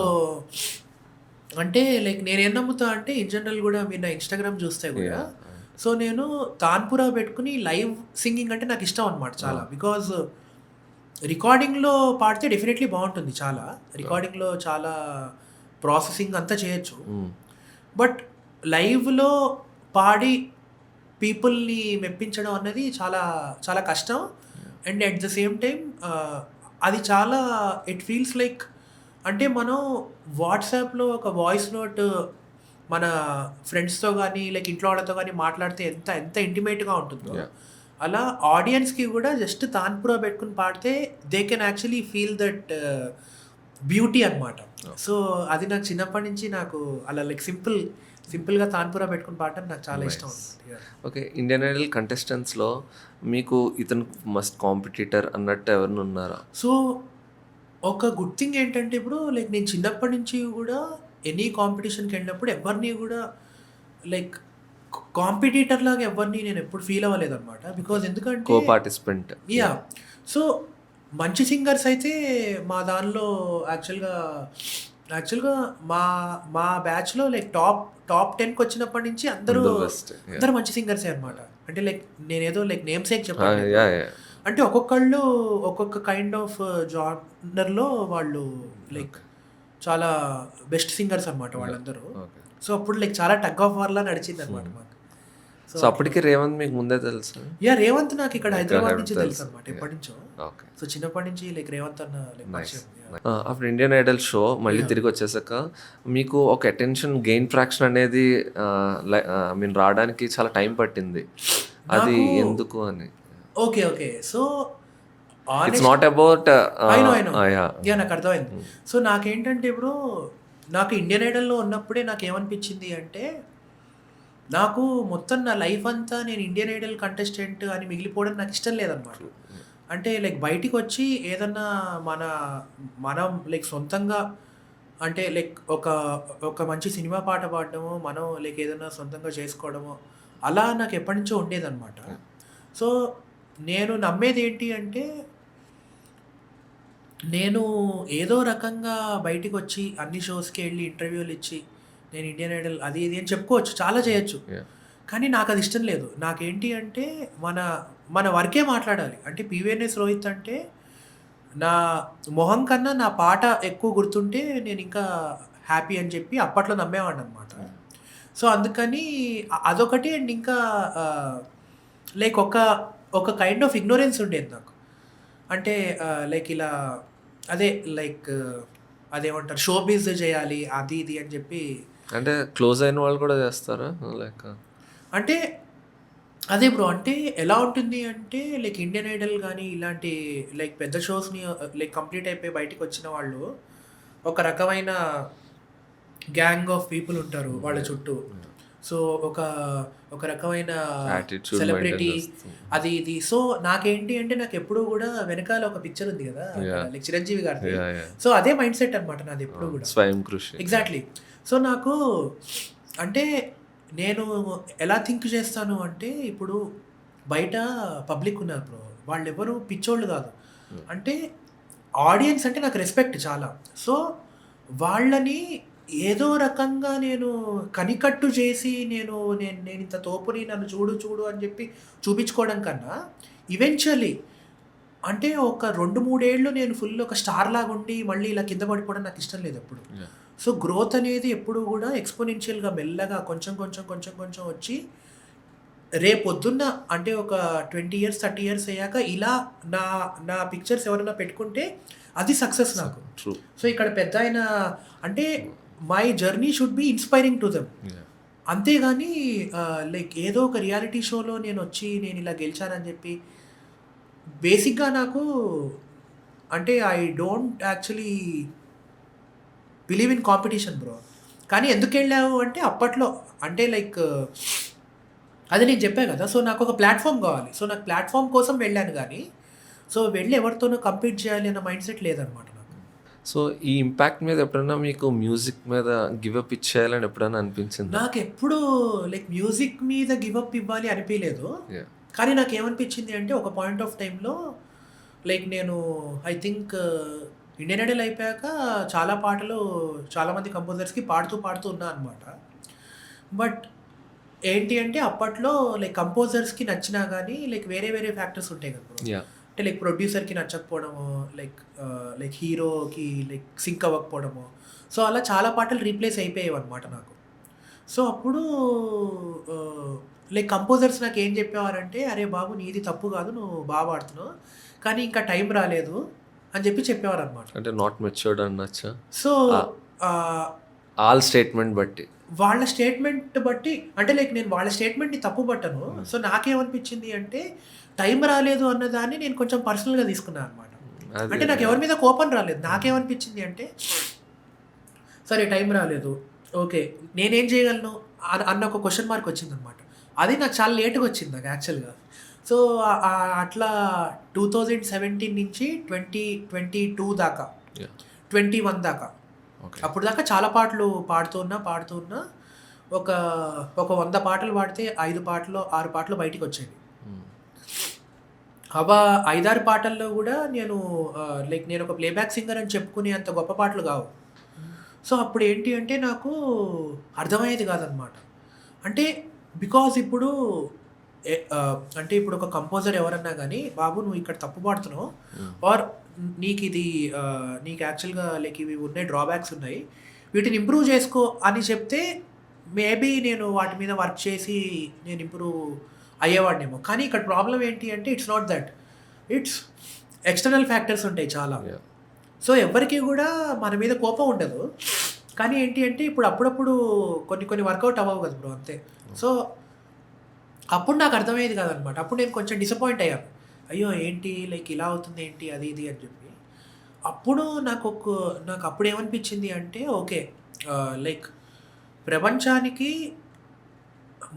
అంటే లైక్ నేనేం నమ్ముతా అంటే ఇన్ జనరల్ కూడా మీరు నా ఇన్స్టాగ్రామ్ చూస్తే కూడా, సో నేను తాన్పురా పెట్టుకుని లైవ్ సింగింగ్ అంటే నాకు ఇష్టం అనమాట చాలా. బికాజ్ రికార్డింగ్లో పాడితే డెఫినెట్లీ బాగుంటుంది, చాలా రికార్డింగ్లో చాలా ప్రాసెసింగ్ అంతా చేయొచ్చు. బట్ లైవ్లో పాడి పీపుల్ని మెప్పించడం అన్నది చాలా చాలా కష్టం. And at the same time అది చాలా ఇట్ ఫీల్స్ లైక్, అంటే మనం వాట్సాప్లో ఒక వాయిస్ నోట్ మన ఫ్రెండ్స్తో కానీ లైక్ ఇంట్లో వాళ్ళతో కానీ మాట్లాడితే ఎంత ఎంత ఇంటిమేట్గా ఉంటుందో, అలా ఆడియన్స్కి కూడా జస్ట్ తాన్పురా పెట్టుకుని పాడితే they can actually feel that beauty అనమాట. సో అది నాకు చిన్నప్పటి నుంచి నాకు అలా లైక్ సింపుల్గా తాన్పురా పెట్టుకుని పాడటం నాకు చాలా ఇష్టం. ఓకే. ఇండియన్ ఐడల్ కంటెస్టెంట్స్లో మీకు ఇతను మస్ట్ కాంపిటీటర్ అన్నట్టు ఎవరిని ఉన్నారా? సో ఒక గుడ్ థింగ్ ఏంటంటే ఇప్పుడు లైక్ నేను చిన్నప్పటి నుంచి కూడా ఎనీ కాంపిటీషన్కి వెళ్ళినప్పుడు ఎవరిని కూడా లైక్ కాంపిటీటర్ లాగా ఎవరిని నేను ఎప్పుడు ఫీల్ అవ్వలేదు అనమాట. బికాజ్ ఎందుకంటే కో పార్టిసిపెంట్. సో మంచి సింగర్స్ అయితే మా దానిలో యాక్చువల్గా మా బ్యాచ్లో లైక్ టాప్ 10కి వచ్చినప్పటి నుంచి అందరూ మంచి సింగర్సే అనమాట. అంటే లైక్ నేనేదో లైక్ నేమ్ సేక్ చెప్పాను, అంటే ఒక్కొక్కళ్ళు ఒక్కొక్క కైండ్ ఆఫ్ జానర్లో వాళ్ళు లైక్ చాలా బెస్ట్ సింగర్స్ అనమాట వాళ్ళందరూ. సో అప్పుడు లైక్ చాలా టగ్ ఆఫ్ వార్లా నడిచింది అనమాట మాకు. సో అప్పటికి రేవంత్ మీకు ముందే తెలుసు? యా రేవంత్ నాకు ఇక్కడ హైదరాబాద్ నుంచి తెలుసు. తెలుసు అనమాట ఎప్పటి నుంచో. ఓకే. సో చిన్నప్పటి నుంచి లైక్ రేవంత్ అన్న లైక్ పరిచయం. అప్పుడు ఇండియన్ ఐడల్ షో మళ్ళీ తిరిగి వచ్చేసాక మీకు ఒక అటెన్షన్ గెయిన్ ఫ్రాక్షన్ అనేది మీన్ రావడానికి చాలా టైం పట్టింది. అది ఎందుకు అని? Okay okay so it's not about yeah నాకు అర్థమైంది. సో నాకేంటంటే ఇప్పుడు నాకు ఇండియన్ ఐడల్లో ఉన్నప్పుడే నాకు ఏమనిపించింది అంటే నాకు మొత్తం నా లైఫ్ అంతా నేను ఇండియన్ ఐడల్ కంటెస్టెంట్ అని మిగిలిపోవడం నాకు ఇష్టం లేదనమాట. అంటే లైక్ బయటికి వచ్చి ఏదన్నా మనం లైక్ సొంతంగా అంటే లైక్ ఒక మంచి సినిమా పాట పాడడమో మనం లైక్ ఏదైనా సొంతంగా చేసుకోవడమో అలా నాకు ఎప్పటి నుంచో ఉండేదన్నమాట. సో నేను నమ్మేది ఏంటి అంటే నేను ఏదో రకంగా బయటికి వచ్చి అన్ని షోస్కి వెళ్ళి ఇంటర్వ్యూలు ఇచ్చి నేను ఇండియన్ ఐడల్ అది ఇది అని చెప్పుకోవచ్చు, చాలా చేయొచ్చు. కానీ నాకు అది ఇష్టం లేదు. నాకేంటి అంటే మన వర్కే మాట్లాడాలి. అంటే పీవీఎన్ఎస్ రోహిత్ అంటే నా మొహం కన్నా నా పాట ఎక్కువ గుర్తుంటే నేను ఇంకా హ్యాపీ అని చెప్పి అప్పట్లో నమ్మేవాడిని అనమాట. సో అందుకని అదొకటి. అండ్ ఇంకా లైక్ ఒక కైండ్ ఆఫ్ ఇగ్నోరెన్స్ ఉండేది నాకు. అంటే లైక్ ఇలా అదే లైక్ అదేమంటారు షో బిజ్ చేయాలి అది ఇది అని చెప్పి. అంటే క్లోజ్ అయిన వాళ్ళు కూడా చేస్తారా? లైక్ అంటే అదే బ్రో. అంటే ఎలా ఉంటుంది అంటే లైక్ ఇండియన్ ఐడల్ కానీ ఇలాంటి లైక్ పెద్ద షోస్ని లైక్ కంప్లీట్ అయిపోయి బయటికి వచ్చిన వాళ్ళు ఒక రకమైన గ్యాంగ్ ఆఫ్ పీపుల్ ఉంటారు వాళ్ళ చుట్టూ. సో ఒక రకమైన సెలబ్రిటీ అది ఇది. సో నాకేంటి అంటే నాకు ఎప్పుడు కూడా వెనకాల ఒక పిక్చర్ ఉంది కదా లైక్ చిరంజీవి గారి. సో అదే మైండ్ సెట్ అనమాట నాది ఎప్పుడు కూడా. స్వయం కృషి. ఎగ్జాక్ట్లీ. సో నాకు అంటే నేను ఎలా థింక్ చేస్తాను అంటే ఇప్పుడు బయట పబ్లిక్ ఉన్నారు బ్రో, వాళ్ళు ఎవరు పిచ్చోళ్ళు కాదు. అంటే ఆడియన్స్ అంటే నాకు రెస్పెక్ట్ చాలా. సో వాళ్ళని ఏదో రకంగా నేను కనికట్టు చేసి నేను ఇంత తోపుని నన్ను చూడు అని చెప్పి చూపించుకోవడం కన్నా ఈవెన్చువల్లీ అంటే ఒక 2-3 ఏళ్ళు నేను ఫుల్ ఒక స్టార్ లాగా ఉండి మళ్ళీ ఇలా కింద పడిపోవడం నాకు ఇష్టం లేదు ఎప్పుడు. సో గ్రోత్ అనేది ఎప్పుడు కూడా ఎక్స్పోనెన్షియల్గా మెల్లగా కొంచెం వచ్చి రేపొద్దున్న అంటే ఒక 20 years 30 years అయ్యాక ఇలా నా పిక్చర్స్ ఎవరైనా పెట్టుకుంటే అది సక్సెస్ నాకు. సో ఇక్కడ పెద్ద ఆయన అంటే my journey should be inspiring to them. అంతేగాని లైక్ ఏదో ఒక రియాలిటీ షోలో నేను వచ్చి నేను ఇలా గెలిచానని చెప్పి బేసిక్గా నాకు అంటే I don't actually believe in competition bro. కానీ ఎందుకు వెళ్ళావు అంటే అప్పట్లో అంటే లైక్ అది నేను చెప్పా కదా. సో నాకు ఒక ప్లాట్ఫామ్ కావాలి. సో నాకు ప్లాట్ఫామ్ కోసం వెళ్ళాను కానీ సో వెళ్ళి ఎవరితోనో కంపీట్ చేయాలి అన్న మైండ్ సెట్ లేదనమాట నాకు. సో ఈ ఇంపాక్ట్ మీద ఎప్పుడైనా మీకు మ్యూజిక్ మీద గివప్ ఇచ్చేయాలని ఎప్పుడైనా అనిపించింది? నాకు ఎప్పుడు లైక్ మ్యూజిక్ మీద గివప్ ఇవ్వాలి అనిపించలేదు. కానీ నాకు ఏమనిపించింది అంటే ఒక పాయింట్ ఆఫ్ టైంలో లైక్ నేను ఐ థింక్ ఇండియన్ ఐడల్ అయిపోయాక చాలా పాటలు చాలామంది కంపోజర్స్కి పాడుతూ ఉన్నా అనమాట. బట్ ఏంటి అంటే అప్పట్లో లైక్ కంపోజర్స్కి నచ్చినా కానీ లైక్ వేరే ఫ్యాక్టర్స్ ఉంటాయి కదా. అంటే లైక్ ప్రొడ్యూసర్కి నచ్చకపోవడము, లైక్ హీరోకి లైక్ సింక్ అవ్వకపోవడము. సో అలా చాలా పాటలు రీప్లేస్ అయిపోయాయి అనమాట నాకు. సో అప్పుడు లైక్ కంపోజర్స్ నాకు ఏం చెప్పేవారంటే అరే బాబు నీది తప్పు కాదు, నువ్వు బాగా పాడుతున్నావు కానీ ఇంకా టైం రాలేదు అని చెప్పేవారు అనమాట. అంటే నాట్ మెచ్యూర్డ్ అనొచ్చా? సో ఆల్ స్టేట్మెంట్ బట్టి వాళ్ళ స్టేట్మెంట్ బట్టి అంటే లైక్ నేను వాళ్ళ స్టేట్మెంట్ని తప్పు పట్టను. సో నాకేమనిపించింది అంటే టైం రాలేదు అన్నదాన్ని నేను కొంచెం పర్సనల్గా తీసుకున్నాను అనమాట. అంటే నాకు ఎవరి మీద కోపం రాలేదు. నాకేమనిపించింది అంటే సరే టైం రాలేదు, ఓకే నేనేం చేయగలను అన్న ఒక క్వశ్చన్ మార్క్ వచ్చింది అనమాట. అది నాకు చాలా లేట్గా వచ్చింది నాకు యాక్చువల్గా. సో అట్లా 2017 నుంచి 2022 దాకా 21 దాకా అప్పుడు దాకా చాలా పాటలు పాడుతున్నా ఒక 100 పాటలు పాడితే 5 పాటలు 6 పాటలు బయటికి వచ్చాయి. అవ 5-6 పాటల్లో కూడా నేను లైక్ నేను ఒక ప్లేబ్యాక్ సింగర్ అని చెప్పుకునే అంత గొప్ప పాటలు కావు. సో అప్పుడు ఏంటి అంటే నాకు అర్థమయ్యేది కాదనమాట. అంటే బికాజ్ ఇప్పుడు అంటే ఇప్పుడు ఒక కంపోజర్ ఎవరన్నా కానీ బాబు నువ్వు ఇక్కడ తప్పు పాడుతున్నావు ఆర్ నీకు యాక్చువల్గా లైక్ ఇవి ఉన్నాయి డ్రాబ్యాక్స్ ఉన్నాయి వీటిని ఇంప్రూవ్ చేసుకో అని చెప్తే మేబీ నేను వాటి మీద వర్క్ చేసి నేను ఇంప్రూవ్ అయ్యేవాడినేమో. కానీ ఇక్కడ ప్రాబ్లం ఏంటి అంటే it's not that. It's external factors ఉంటాయి చాలా. Yeah. సో ఎవ్వరికీ కూడా మన మీద కోపం ఉండదు. కానీ ఏంటి అంటే ఇప్పుడు అప్పుడప్పుడు కొన్ని వర్కౌట్ అవ్వవు కదా బ్రో, అంతే. సో అప్పుడు నాకు అర్థమయ్యేది కాదనమాట. అప్పుడు నేను కొంచెం డిసప్పాయింట్ అయ్యాను. అయ్యో ఏంటి లైక్ ఇలా అవుతుంది ఏంటి అది ఇది అని చెప్పి. అప్పుడు నాకు అప్పుడు ఏమనిపించింది అంటే ఓకే, లైక్ ప్రపంచానికి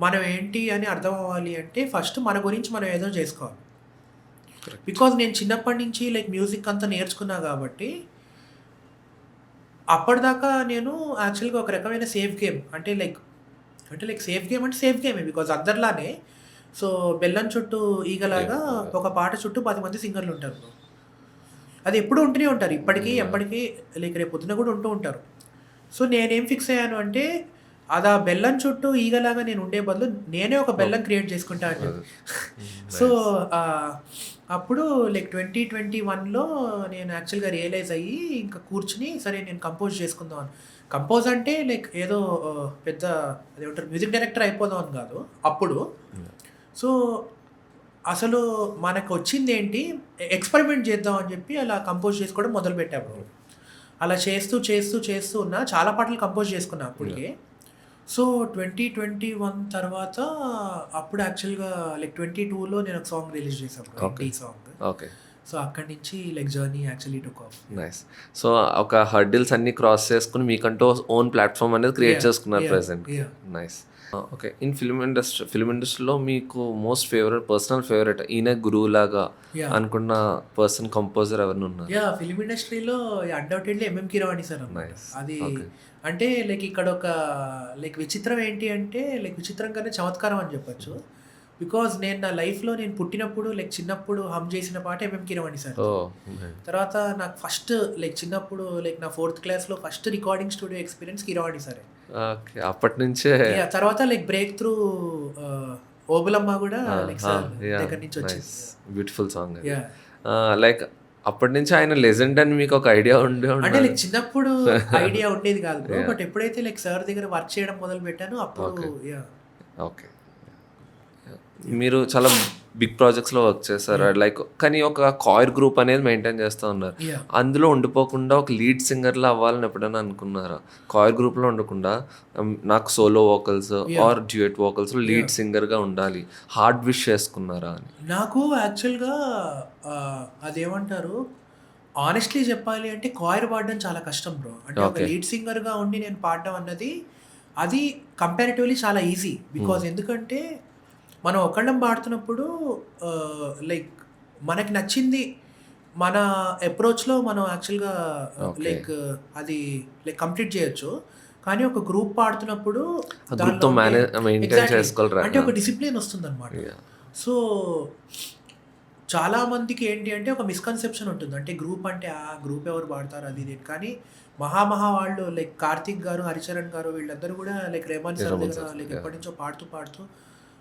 మనం ఏంటి అని అర్థం అవ్వాలి అంటే ఫస్ట్ మన గురించి మనం ఏదో చేసుకోవాలి. Correct. బికాజ్ నేను చిన్నప్పటి నుంచి లైక్ మ్యూజిక్ అంతా నేర్చుకున్నా కాబట్టి అప్పటిదాకా నేను యాక్చువల్గా ఒక రకమైన సేఫ్ గేమ్ అంటే లైక్ సేఫ్ గేమ్ అంటే సేఫ్ గేమే బికాజ్ అందరిలానే. సో బెల్లం చుట్టూ ఈగలాగా Yeah. ఒక పాట చుట్టూ 10 మంది సింగర్లు ఉంటారు bro. అది ఎప్పుడు ఉంటూనే ఉంటారు, ఇప్పటికీ ఎప్పటికీ, లైక్ రేపు పొద్దున కూడా ఉంటూ ఉంటారు. సో నేనేం ఫిక్స్ అయ్యాను అంటే అది ఆ బెల్లం చుట్టూ ఈగలాగా నేను ఉండే బదులు నేనే ఒక బెల్లం క్రియేట్ చేసుకుంటా అని చెప్పి. సో అప్పుడు లైక్ 2021లో నేను యాక్చువల్గా రియలైజ్ అయ్యి ఇంకా కూర్చుని సరే నేను కంపోజ్ చేసుకుందాం అని. కంపోజ్ అంటే లైక్ ఏదో పెద్ద అదేమంటారు మ్యూజిక్ డైరెక్టర్ అయిపోదాం అని కాదు అప్పుడు. సో అసలు మనకు వచ్చింది ఏంటి, ఎక్స్పెరిమెంట్ చేద్దాం అని చెప్పి అలా కంపోజ్ చేసుకోవడం మొదలుపెట్టాము. అలా చేస్తూ ఉన్నా చాలా పాటలు కంపోజ్ చేసుకున్నా అప్పటికే. సో 2021 తర్వాత అప్పుడు యాక్చువల్గా లైక్ 22లో నేను ఒక సాంగ్ రిలీజ్ చేశాను, Okay. ఈ సాంగ్. ఓకే, సో అక్కడి నుంచి like journey actually took off. Nice. So ఒక హర్డిల్స్ అన్ని క్రాస్ చేసుకుని మీకంటూ ఓన్ ప్లాట్ఫామ్ అనేది క్రియేట్ చేసుకున్నారు present. Nice. Okay, in film ఇండస్ట్రీలో మీకు మోస్ట్ పర్సనల్ ఫేవరెట్ ఈయన గురువు లాగా అనుకున్న పర్సన్ కంపోజర్ ఎవరిని ఉన్నారు? ఫిలిం ఇండస్ట్రీలో అన్డౌటెడ్లీ ఎంఎం కీరవాణి సార్ అన్నమాట. Nice. అది Okay. అంటే లైక్ ఇక్కడ ఒక లైక్ విచిత్రం ఏంటి అంటే లైక్ విచిత్రంగానే చమత్కారం అని చెప్పొచ్చు. బికాజ్ నేను నా లైఫ్లో నేను పుట్టినప్పుడు లైక్ చిన్నప్పుడు హమ్ చేసిన పాట ఎంఎం కీరవాణి సార్. తర్వాత నాకు ఫస్ట్ లైక్ చిన్నప్పుడు లైక్ నా 4th క్లాస్లో first recording studio experience Keeravani సారే. ఓకే, అప్పటి నుంచే తర్వాత లైక్ బ్రేక్ త్రూ ఓబులమ్మ కూడా లైక్ సార్ దగ్గర నుంచి వచ్చింది. Beautiful song. Yeah. లైక్ అప్పటి నుంచి ఆయన లెజెండ్ అని మీకు ఒక ఐడియా అంటే లైక్ చిన్నప్పుడు ఐడియా ఉండేది కాదు బ్రో, బట్ ఎప్పుడైతే లైక్ సార్ దగ్గర వర్క్ చేయడం మొదలు పెట్టానో అప్పుడు ఓకే, మీరు చాలా బిగ్ ప్రాజెక్ట్స్లో వర్క్ చేస్తారు లైక్, కానీ ఒక కాయిర్ గ్రూప్ అనేది మెయింటైన్ చేస్తూ ఉన్నారు. అందులో ఉండిపోకుండా ఒక లీడ్ సింగర్లా అవ్వాలని ఎప్పుడైనా అనుకున్నారా? కాయిర్ గ్రూప్లో ఉండకుండా నాకు సోలో వోకల్స్ ఆర్ డ్యూయట్ వోకల్స్లో లీడ్ సింగర్గా ఉండాలి, హార్డ్ విష్ చేసుకున్నారా అని? నాకు యాక్చువల్గా అదేమంటారు ఆనెస్ట్లీ చెప్పాలి అంటే కాయిర్ పాడడం చాలా కష్టం బ్రో. అంటే ఒక Okay. లీడ్ సింగర్గా ఉండి నేను పాడడం అన్నది అది కంపారిటివ్లీ చాలా ఈజీ. బికాజ్ ఎందుకంటే మనం ఒకళ్ళం పాడుతున్నప్పుడు లైక్ మనకి నచ్చింది మన అప్రోచ్లో మనం యాక్చువల్గా Okay. లైక్ అది లైక్ కంప్లీట్ చేయొచ్చు. కానీ ఒక గ్రూప్ పాడుతున్నప్పుడు గ్రూప్తో మెయింటైన్ చేసుకోవాలి అంటే ఒక డిసిప్లిన్ వస్తుంది అనమాట. సో చాలా మందికి ఏంటి అంటే ఒక మిస్కన్సెప్షన్ ఉంటుంది, అంటే గ్రూప్ అంటే ఆ గ్రూప్ ఎవరు పాడతారు అది ఇది. కానీ మహా వాళ్ళు లైక్ కార్తిక్ గారు, హరిచరణ్ గారు వీళ్ళందరూ కూడా లైక్ రెహమాన్ సార్ దగ్గర లైక్ ఎప్పటి నుంచో పాడుతూ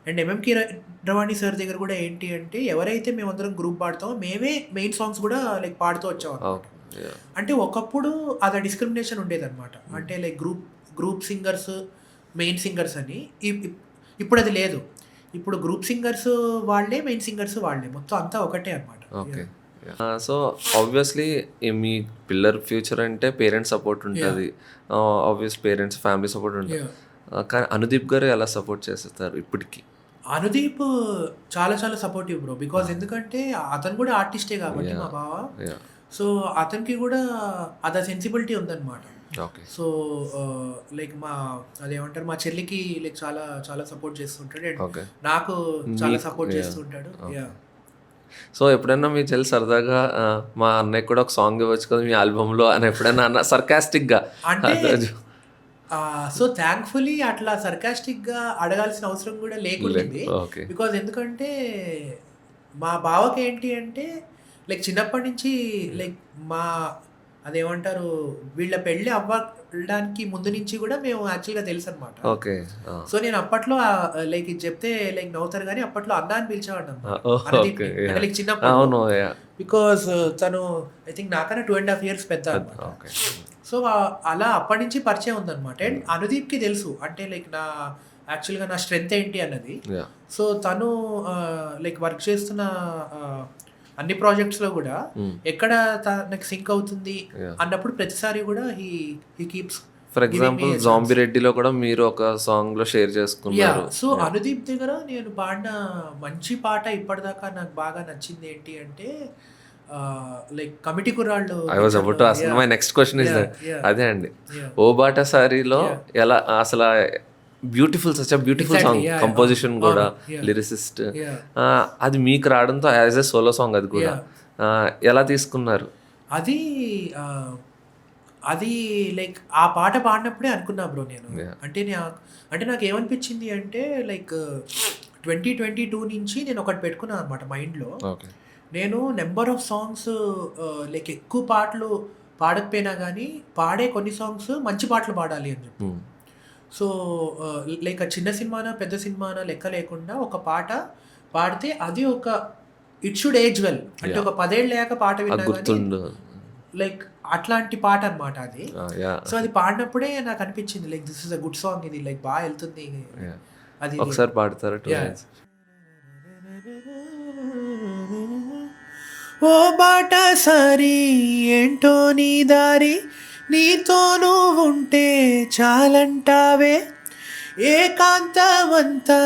అండ్ ఎంఎం కీరవాణి సార్ దగ్గర కూడా ఏంటి అంటే ఎవరైతే మేమందరం గ్రూప్ పాడతామో మేమే మెయిన్ సాంగ్స్ కూడా లైక్ పాడుతూ వచ్చాం అన్నమాట. అంటే ఒకప్పుడు అది డిస్క్రిమినేషన్ ఉండేదన్నమాట. అంటే like group singers main singers అని. ఇప్పుడు అది లేదు. ఇప్పుడు గ్రూప్ సింగర్స్ వాళ్ళే, మెయిన్ సింగర్స్ వాళ్ళే, మొత్తం అంతా ఒకటే అనమాట. ఓకే, సో ఆబ్వియస్లీ మీ పిల్లర్ ఫ్యూచర్ అంటే పేరెంట్స్ సపోర్ట్ ఉంటుంది, ఆబ్వియస్ పేరెంట్స్ ఫ్యామిలీ సపోర్ట్ ఉంటుంది. కానీ అనుదీప్ గారు ఎలా సపోర్ట్ చేస్తారు ఇప్పటికి? అనుదీప్ చాలా చాలా సపోర్టివ్ బ్రో. బికాజ్ ఎందుకంటే అతను కూడా ఆర్టిస్టే కాబట్టి మా బావ. సో అతనికి కూడా అదే సెన్సిబిలిటీ ఉందన్నమాట. ఓకే, సో లైక్ అదేమంటారు మా చెల్లికి లైక్ చాలా చాలా సపోర్ట్ చేస్తుంటాడు అండ్ ఓకే, నాకు చాలా సపోర్ట్ చేస్తుంటాడు. సో ఎప్పుడైనా మీ చెల్లి సరదాగా మా అన్నయ్య కూడా ఒక సాంగ్ ఇవ్వచ్చు కదా మీ ఆల్బమ్లో అని ఎప్పుడైనా అన్న సర్కాస్టిక్గా? అంటే సో థ్యాంక్ఫుల్లీ అట్లా సర్కాస్టిక్గా అడగాల్సిన అవసరం కూడా లేకుండింది. ఓకే, బికాజ్ ఎందుకంటే మా బావకి ఏంటి అంటే లైక్ చిన్నప్పటి నుంచి లైక్ అదేమంటారు వీళ్ళ పెళ్ళి అవ్వడానికి ముందు నుంచి కూడా మేము యాక్చువల్గా తెలుసు అనమాట. ఓకే, సో నేను అప్పట్లో లైక్ ఇది చెప్తే లైక్ నవ్వుతారు కానీ అప్పట్లో అన్న అని పిలిచేవాడు ఓకే, లైక్ చిన్నప్పుడు. అవును, బికాస్ తను ఐ థింక్ నాకన్నా 2.5 years పెద్ద. ఓకే. సో, అలా అప్పటి నుంచి పరిచయం ఉందనమాట. అండ్ అనుదీప్‌కి తెలుసు. అంటే లైక్ యాక్చువల్‌గా నా స్ట్రెంత్ ఏంటి అన్నది. యాహ్! సో, తను లైక్ వర్క్ చేస్తున్న ఆహ్, అన్ని ప్రాజెక్ట్స్‌లో గూడా హ్మ్. ఎక్కడ తనకి సింక్ అవుతుంది యాహ్! అన్నప్పుడు ప్రతిసారి గూడా he keeps for giving me example a chance. 'Zombie రెడ్డిలో' కూడా మీరు ఒక సాంగ్‌లో షేర్ చేసుకున్నారు. So, yeah! అనుదీప్ దగ్గర నేను పాడిన మంచి పాట ఇప్పటిదాకా నాకు బాగా నచ్చింది ఏంటి అంటే లైక్ 'కమిటీ కుర్రాళ్ళు' ఐ వాస్ అబౌట్ టు పిక్చర్‌లో ask my next question is yeah! That. Yeah! అదే అండి. యాహ్! 'ఓ బాటసారిలో' యాహ్! ఎలా అసల beautiful such a beautiful exactly. Song. Yeah! Composition అవును. కూడా, యాహ్! లిరిసిస్ట్. యాహ్! అది మీకు రావడంతో యాస్ ఎ సోలో సాంగ్ అది కూడా. యాహ్! ఎలా తీసుకున్నారు? అది ఆహ్, అది లైక్ ఆ పాట పాడినప్పుడే అనుకున్నా బ్రో నేను. యాహ్! అంటే నాకేమనిపించింది అంటే లైక్ 2022 నుంచి నేను ఒకటి పెట్టుకున్నాను అనమాట మైండ్‌లో. ఓకే. నేను నంబర్ ఆఫ్ సాంగ్స్ లైక్ ఎక్కువ పాటలు పాడకపోయినా గానీ, పాడే కొన్ని సాంగ్స్ మంచి పాటలు పాడాలి అని చెప్పి. హ్మ్. సో, లైక్ చిన్న సినిమానా, పెద్ద సినిమానా లెక్క లేకుండా ఒక పాట పాడితే అది ఒక ఇట్ షుడ్ ఏజ్ వెల్. అంటే యాహ్! ఒక 10 ఏళ్ళయ్యాక పాట అది విన్నా గానీ గుర్తుండు. లైక్ అట్లాంటి పాట అనమాట అది. యాహ్! సో, అది పాడినప్పుడే నాకనిపించింది like this is a good song ఇది లైక్ బా ఎళ్తుంది. యాహ్! అది ఇది అని. ఒకసారి పాడతారా 2 యాహ్! లైన్స్? ఓ బాటసారి ఏంటో నీ దారి నీతో నువ్వుంటే చాలంటావే ఏకాంతమంతా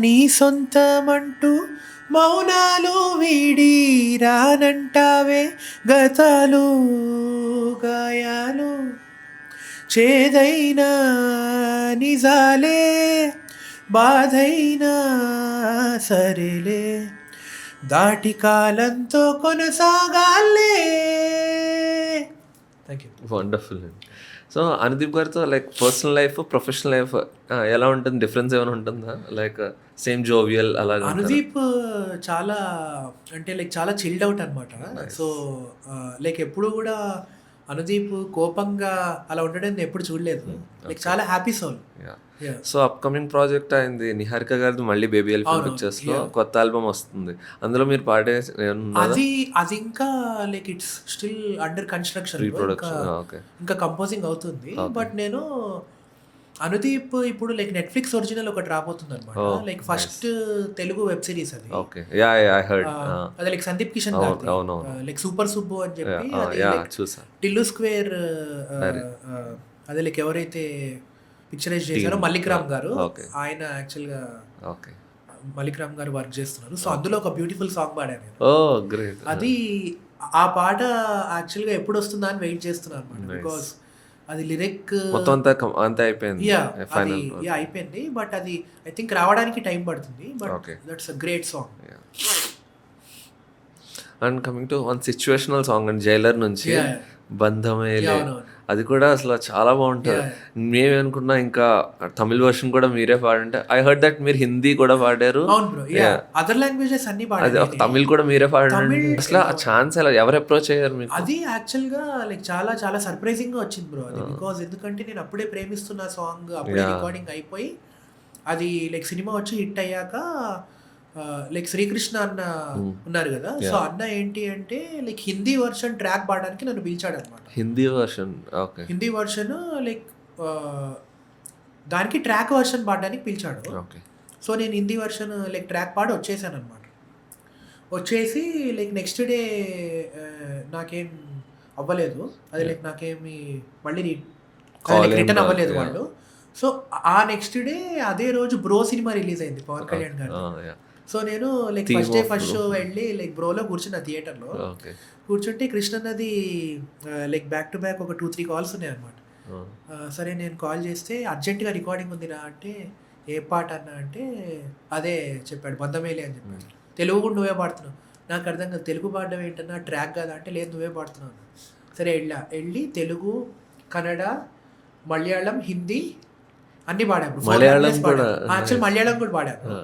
నీ సొంతమంటూ మౌనాలు వీడి రానంటావే గతాలు గాయాలు చేదైనా నిజాలే బాధైనా సరేలే దాటి కాలంతో కొనసాగాలే. Thank you. వండర్‌ఫుల్ అండి. సో, అనుదీప్ గారితో like personal life, professional life ఎలా ఉంటుంది? డిఫరెన్స్ ఏమైనా ఉంటుందా? లైక్ సేమ్ జోవియల్ అలాగా ఉంటారా? అనుదీప్ చాలా అంటే లైక్ చాలా చిల్డ్ అవుట్ అనమాట. నైస్. సో, లైక్ ఎప్పుడు కూడా అనుదీప్ కోపంగా అలా ఉండడం నేను ఎప్పుడు చూడలేదు. Like okay. చాలా happy soul. Yeah! Yeah! So, upcoming project అయింది 'నిహారిక' గారిది మళ్ళీ 'బేబీ ఎలిఫెంట్ అవునవును. పిక్చర్స్‌లో' యాహ్! కొత్త ఆల్బమ్ వస్తుంది. అందులో మీరు పాడే ఏమన్నా ఉన్నదా? అది ఇంకా like it's still under construction pre bro. Production. Okay. ఇంకా కంపోజింగ్ అవుతుంది. ఓకే. బట్ నేను అనుదీప్ ఇప్పుడు లైక్ నెట్‌ఫ్లిక్స్ ఒరిజినల్ ఒకటి రాబోతుందనమాట. Oh! Like nice. First Telugu web series అది. ఓకే. యాహ్! I heard. అది లైక్ సందీప్ కిషన్ అవును. గారిది. అవునవును. లైక్ సూపర్ సుబ్బు అని చెప్పి అది యాహ్! లైక్ చూసా. టిల్లు స్క్వేర్ డైరె అదే లైక్ ఎవరైతే పిక్చరైజ్ చేశారో టీమ్. మల్లిక్ రామ్ గారు. ఓకే. ఆయన యాక్చువల్‌గా ఓకే. మల్లిక్ రామ్ గారు వర్క్ చేస్తున్నారు. So, okay. అందులో ఒక బ్యూటిఫుల్ సాంగ్ పాడాను నేను. ఓహ్! గ్రేట్. అది ఆ పాట యాక్చువల్‌గా ఎప్పుడొస్తుందా అని వెయిట్ చేస్తున్నాను అనమాట. నైస్. బికాజ్ అది లిరిక్ మొత్తం అంతా అయిపోయింది. యాహ్! అది ఫైనల్. యాహ్! అయిపోయింది. బట్ అది ఐ థింక్ రావడానికి టైం పడుతుంది. But okay. That's a great song. Yeah! And coming to one situational song అండి 'జైలర్' నుంచి యాహ్! 'బంధమేలే' యాహ్! అవునవును. అది కూడా అసలు చాలా బావుంటది. యాహ్! మేమనుకున్నా ఇంకా తమిళ్ వర్షన్ కూడా మీరే పాడంటే ఐ హర్డ్ దట్ మీరు హిందీ కూడా పాడారు. అవును bro. Yeah! Yeah! Other languages అన్నీ అది పాడాను ఒక నేనే. తమిళ్ కూడా మీరే పాడండి. తమిళ్ అసలు ఆ ఛాన్స్ ఎలా ఎవరు అప్రోచ్ అయ్యారు మీకు? అది యాక్చువల్‌గా లైక్ చాలా చాలా సర్ప్రైజింగ్‌గా వచ్చింది బ్రో అది. ఆ! బికాజ్ ఎందుకంటే నేను అప్పుడే ప్రేమిస్తున్న సాంగ్ అప్పుడే యాహ్! రికార్డింగ్ అయిపోయి అది లైక్ సినిమా వచ్చి హిట్ అయ్యాక లైక్ శ్రీకృష్ణ అన్న హ్మ్. ఉన్నారు గదా! So, yeah! అన్న ఏంటి అంటే లైక్ హిందీ వర్షన్ ట్రాక్ పాడడానికి నన్ను పిలిచాడనమాట. Hindi version. Okay. Hindi version like ah, దానికి ట్రాక్ వర్షన్ పాడడానికి పిలిచాడు. ఓకే. సో, నేను హిందీ వర్షన్ లైక్ ట్రాక్ పాడి వచ్చేసాననమాట. వచ్చేసి లైక్ నెక్స్ట్ డే నాకేం అవ్వలేదు. అది యాహ్! లైక్ నాకేమి మళ్ళీ కాల్ లైక్ ఏం రిటర్న్ రాలేదు. అవ్వలేదు యాహ్! వాళ్ళు. సో, ఆ నెక్స్ట్ డే అదే రోజు 'బ్రో' సినిమా రిలీజ్ అయింది పవన్ ఓకే. కళ్యాణ్ గారిది. యాహ్! సో, నేను like theme first day of first bro. Show వెళ్ళి లైక్ 'బ్రోలో' కూర్చున్నా థియేటర్‌లో. ఓకే. కూర్చుంటే కృష్ణన్నది లైక్ బ్యాక్ టు బ్యాక్ ఒక 2, 3 కాల్స్ ఉన్నాయన్నమాట. ఆ! సరే నేను కాల్ చేస్తే అర్జెంట్‌గా రికార్డింగ్ ఉందిరా అంటే, ఏ పాట అన్నా అంటే, అదే చెప్పాడు 'బంధమేలే' అని చెప్పాడు. హ్మ్. తెలుగు కూడా నువ్వే పాడుతున్నావు. నాకు అర్థం కాదు తెలుగు పాడడం ఏంటన్నా ట్రాక్ కాదా అంటే, లేదు నువ్వే పాడుతున్నావు అన్నాడు. సరే వెళ్ళి తెలుగు, కన్నడ, మలయాళం, హిందీ అన్నీ పాడాను. 4 మలయాళం లాంగ్వేజెస్ కూడా పాడాను. Actual nice. మలయాళం కూడా పాడాను. ఆ!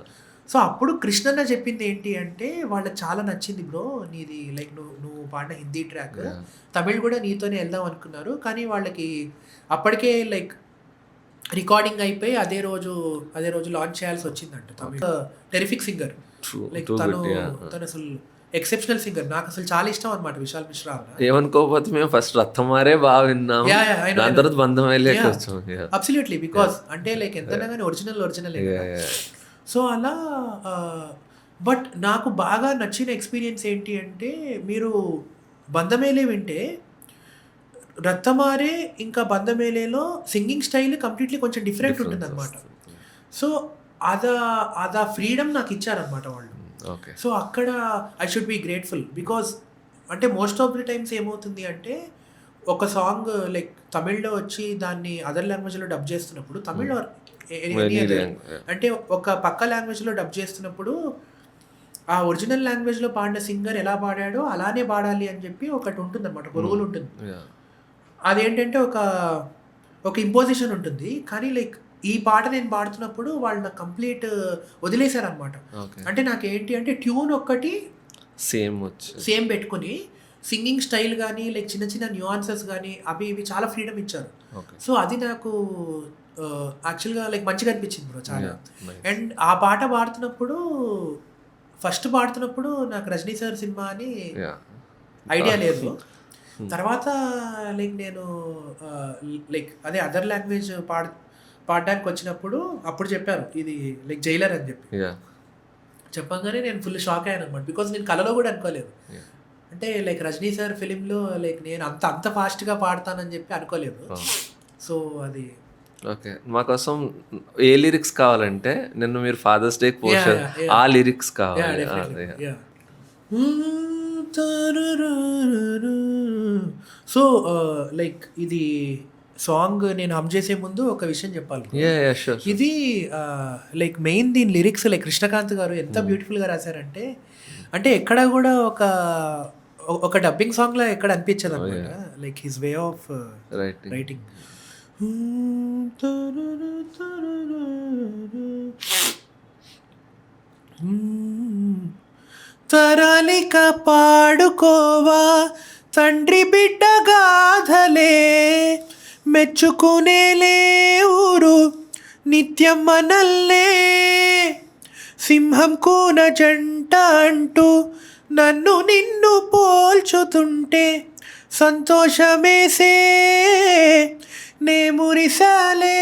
సో, అప్పుడు కృష్ణన్న చెప్పింది ఏంటి అంటే, వాళ్ళకి చాలా నచ్చింది బ్రో నీది లైక్ నువ్వు పాడిన హిందీ ట్రాక్. యాహ్! తమిళ్ కూడా నీతోనే వెళ్దాం అనుకున్నారు. కానీ వాళ్ళకి అప్పటికే లైక్ రికార్డింగ్ అయిపోయి అదే రోజు లాంచ్ చేయాల్సి వచ్చిందంట. Okay. Tamil terrific singer. True. Like two తను గుడ్. యాహ్! తను అసలు ఎక్సెప్షనల్ సింగర్. నాకు అసలు చాలా ఇష్టం అనమాట విశాల్ మిశ్రా అన్న. ఏమనుకోకపోతే మేము ఫస్ట్ రత్తమారే బాగా విన్నాము, Yeah, yeah, I know, I దాని know. తర్వాత బంధమేలేకి Yeah. వచ్చాము. అబ్సల్యూట్లీ. బికాస్ అంటే లైక్ ఎంతైనా కానీ ఒరిజినల్ సో అలా బట్ నాకు బాగా నచ్చిన ఎక్స్పీరియన్స్ ఏంటి అంటే, మీరు బంధమేలే వింటే రత్తమారే ఇంకా బంధమేలేలో సింగింగ్ స్టైల్ కంప్లీట్లీ కొంచెం డిఫరెంట్ ఉంటుంది అనమాట. సో అదా ఫ్రీడమ్ నాకు ఇచ్చారనమాట వాళ్ళు. ఓకే. సో అక్కడ I should be grateful. Because అంటే మోస్ట్ ఆఫ్ ది టైమ్స్ ఏమవుతుంది అంటే, ఒక సాంగ్ లైక్ తమిళ్లో వచ్చి దాన్ని అదర్ లాంగ్వేజ్లో డబ్ చేస్తున్నప్పుడు, తమిళ్ or any other, అంటే ఒక పక్క లాంగ్వేజ్లో డబ్ చేస్తున్నప్పుడు ఆ ఒరిజినల్ లాంగ్వేజ్లో పాడిన సింగర్ ఎలా పాడాడో అలానే పాడాలి అని చెప్పి ఒకటి ఉంటుంది అనమాట, ఒక రూల్ ఉంటుంది. అదేంటంటే ఒక ఇంపోజిషన్ ఉంటుంది. కానీ లైక్ ఈ పాట నేను పాడుతున్నప్పుడు వాళ్ళు నాకు కంప్లీట్ వదిలేశారనమాట. అంటే నాకేంటి అంటే ట్యూన్ ఒక్కటి సేమ్ పెట్టుకుని సింగింగ్ స్టైల్ కానీ లైక్ చిన్న చిన్న న్యూఆన్సెస్ కానీ అవి ఇవి చాలా ఫ్రీడమ్ ఇచ్చారు. సో అది నాకు యాక్చువల్గా లైక్ మంచిగా అనిపించింది బ్రో చాలా. అండ్ ఆ పాట ఫస్ట్ పాడుతున్నప్పుడు నాకు రజనీ సార్ సినిమా అని ఐడియా లేదు. తర్వాత లైక్ నేను లైక్ అదే అదర్ లాంగ్వేజ్ పాడడానికి వచ్చినప్పుడు అప్పుడు చెప్పారు ఇది లైక్ జైలర్ అని చెప్పి. చెప్పగానే నేను ఫుల్ షాక్ అయ్యాను అనమాట. బికాజ్ నేను కలలో కూడా అనుకోలేదు. అంటే లైక్ రజనీ సార్ ఫిలింలో లైక్ నేను అంత ఫాస్ట్గా పాడతానని చెప్పి అనుకోలేదు. సో అది ఓకే. మా కోసం ఏ లిరిక్స్ కావాలంటే, నిన్ను మీరు ఫాదర్స్ డే పోస్ట్ ఆ లిరిక్స్ కావాలి. సో లైక్ ఇది సాంగ్ నేను హమ్ చేసే ముందు ఒక విషయం చెప్పాలి. ఇది లైక్ మెయిన్ దీని లిరిక్స్ లైక్ కృష్ణకాంత్ గారు ఎంత బ్యూటిఫుల్గా రాశారంటే, అంటే ఎక్కడ కూడా ఒక డబ్బింగ్ సాంగ్ లా ఎక్కడ అనిపించదు అనమాట. Like his way of writing. తరాలిక పాడుకోవా తండ్రి బిడ్డ గాథలే, మెచ్చుకునేలే ఊరు నిత్యం మనల్నే, సింహం కూన జంట అంటూ నన్ను నిన్ను పోల్చుతుంటే సంతోషమేసే నే మురిసాలే,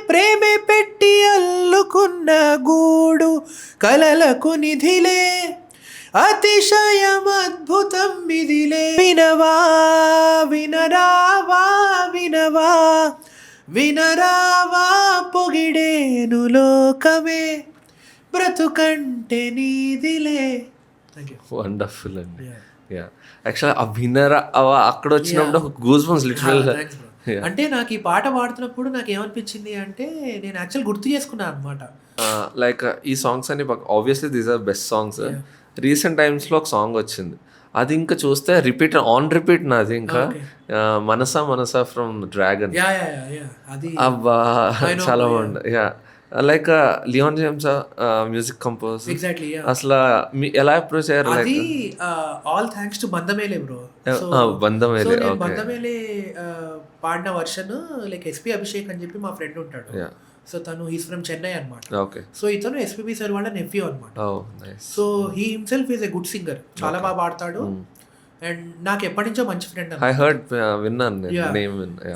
ప్రేమే పెట్టి అల్లుకున్న గూడు కలలకు నిధిలే, అతిశయం అద్భుతం మిదిలే, వినవా వినరావా వినవా వినరావా పొగిడేను లోకమే, బ్రతుకంటే నీదిలే. వండర్ఫుల్ అండి. యాక్చువల్లీ ఆ వినరా అక్కడ వచ్చినప్పుడు ఒక గూస్ బంప్స్ లిటరల్. అంటే నాకు ఈ పాట పాడుతున్నప్పుడు నాకు ఏమనిపించింది అంటే, నేను యాక్చువల్ గుర్తు చేసుకున్నాను అనమాట. లైక్ ఈ సాంగ్స్ అన్ని obviously these are best songs. Recent టైమ్స్లో ఒక సాంగ్ వచ్చింది, అది ఇంకా చూస్తే ఆన్ రిపీట్ నాది ఇంకా మనసా ఫ్రమ్ డ్రాగన్. అబ్బా చాలా బాగుంది. Like Leon James music compose. Exactly. అసలు ఎలా అప్రోచ్ అయ్యారు? అది ఆల్ థ్యాంక్స్ టు బంధమేలే బ్రో. బంధమేలే బంధమేలే పాడిన వర్షన్ లైక్ ఎస్పీ అభిషేక్ అని చెప్పి మా ఫ్రెండ్ ఉంటాడు. సో తను హీస్ ఫ్రమ్ చెన్నై అనమాట. సో ఇతను ఎస్పీబీ సార్ వాళ్ళ నెఫ్యూ అనమాట. So he himself is a good singer, చాలా బాగా పాడతాడు. అండ్ నాకు ఎప్పటి నుంచో మంచి ఫ్రెండ్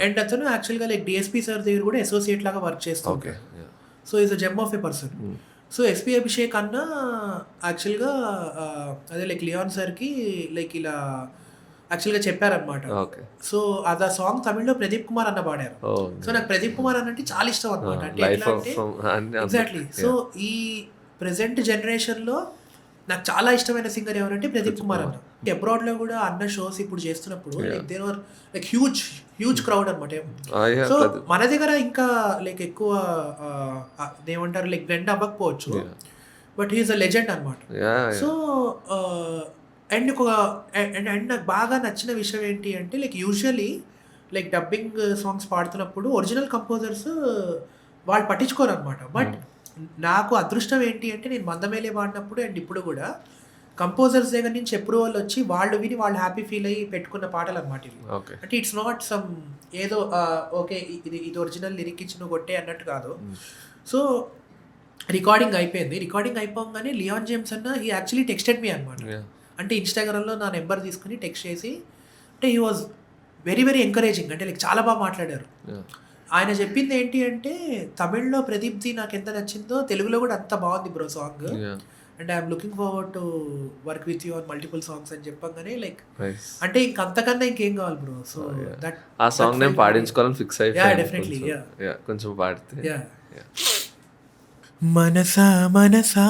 అండ్ అతను యాక్చువల్గా లైక్ డిఎస్పీ సార్ దగ్గర కూడా అసోసియేట్ లాగా వర్క్ చేస్తాడు. So is a gem of a person. So SP Abhishek అన్న యాక్చువల్గా అదే లైక్ లియాన్ సార్కి లైక్ ఇలా యాక్చువల్గా చెప్పారనమాట. సో అది ఆ సాంగ్ తమిళ్లో ప్రదీప్ కుమార్ అన్న పాడారు. సో నాకు ప్రదీప్ కుమార్ అన్న అంటే చాలా ఇష్టం అనమాట. అంటే ఎట్లా అంటే ఎగ్జాక్ట్లీ. సో ఈ ప్రెసెంట్ జనరేషన్లో నాకు చాలా ఇష్టమైన సింగర్ ఎవరంటే ప్రదీప్ కుమార్ అన్న. అబ్రాడ్లో కూడా అన్న షోస్ ఇప్పుడు చేస్తున్నప్పుడు like there are like huge crowd అనమాట. సో మన దగ్గర ఇంకా లైక్ ఎక్కువ ఏమంటారు లైక్ బ్లెండ్ అవ్వకపోవచ్చు, బట్ హీఈస్ అ లెజెండ్ అనమాట. సో అండ్ నాకు బాగా నచ్చిన విషయం ఏంటి అంటే, like usually like dubbing songs పాడుతున్నప్పుడు ఒరిజినల్ కంపోజర్స్ వాళ్ళు పట్టించుకోరు అనమాట. బట్ నాకు అదృష్టం ఏంటి అంటే, నేను మందమేలే పాడినప్పుడు అండ్ ఇప్పుడు కూడా కంపోజర్స్ దగ్గర నుంచి అప్రూవల్ వచ్చి వాళ్ళు విని వాళ్ళు హ్యాపీ ఫీల్ అయ్యి పెట్టుకున్న పాటలు అనమాట ఇవి. అంటే ఇట్స్ నాట్ సమ్ ఏదో ఓకే ఇది ఒరిజినల్ లిరిక్ ఇచ్చి నువ్వు కొట్టే అన్నట్టు కాదు. సో రికార్డింగ్ అయిపోయింది. రికార్డింగ్ అయిపోగానే లియాన్ జేమ్స్ అన్న హీ యాక్చువల్లీ టెక్స్టెడ్ మీ అనమాట. Yeah. అంటే ఇన్‌స్టాగ్రామ్‌లో నా నెంబర్ తీసుకొని టెక్స్ట్ చేసి అంటే he was very very encouraging. అంటే లైక్ చాలా బాగా మాట్లాడారు. Yeah. ఆయన చెప్పింది ఏంటి అంటే తమిళ్‌లో 'ప్రదీప్‌ది' నాకెంత నచ్చిందో తెలుగులో కూడా అంత బాగుంది bro song. Yeah. And I'm looking forward to work with you on multiple songs అని చెప్పగానే లైక్ Nice. అంటే ఇంక అంతకన్నా ఇంకేం కావాలి బ్రో. సో దట్ ఆ సాంగ్ నేను పాడించుకోవాలని ఫిక్స్ Yeah, అయిపోయాను. definitely, కొంచెం. yeah. Yeah, కొంచెం పాడితే. Yeah Yeah. మనసా మనసా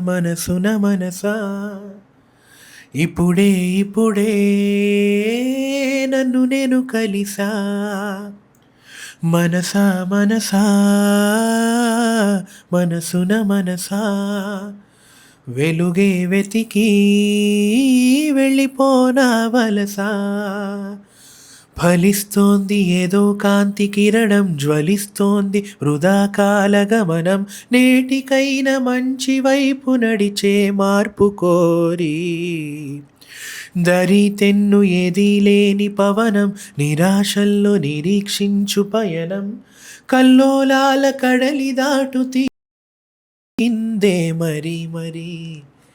మనసున మనసా ఇప్పుడే ఇప్పుడే నన్ను నేను కలిసా మనసా మనసా మనసున మనసా వెలుగే వెతికి వెళ్ళిపోనా వలసా ఫలిస్తోంది ఏదో కాంతి కిరణం జ్వలిస్తోంది వృధా కాల గమనం నేటికైన మంచి వైపు నడిచే మార్పు కోరి దరి తెన్ను ఏదీ లేని పవనం నిరాశల్లో నిరీక్షించు పయనం కల్లోలాల కడలి దాటుతిందే మరి మరి.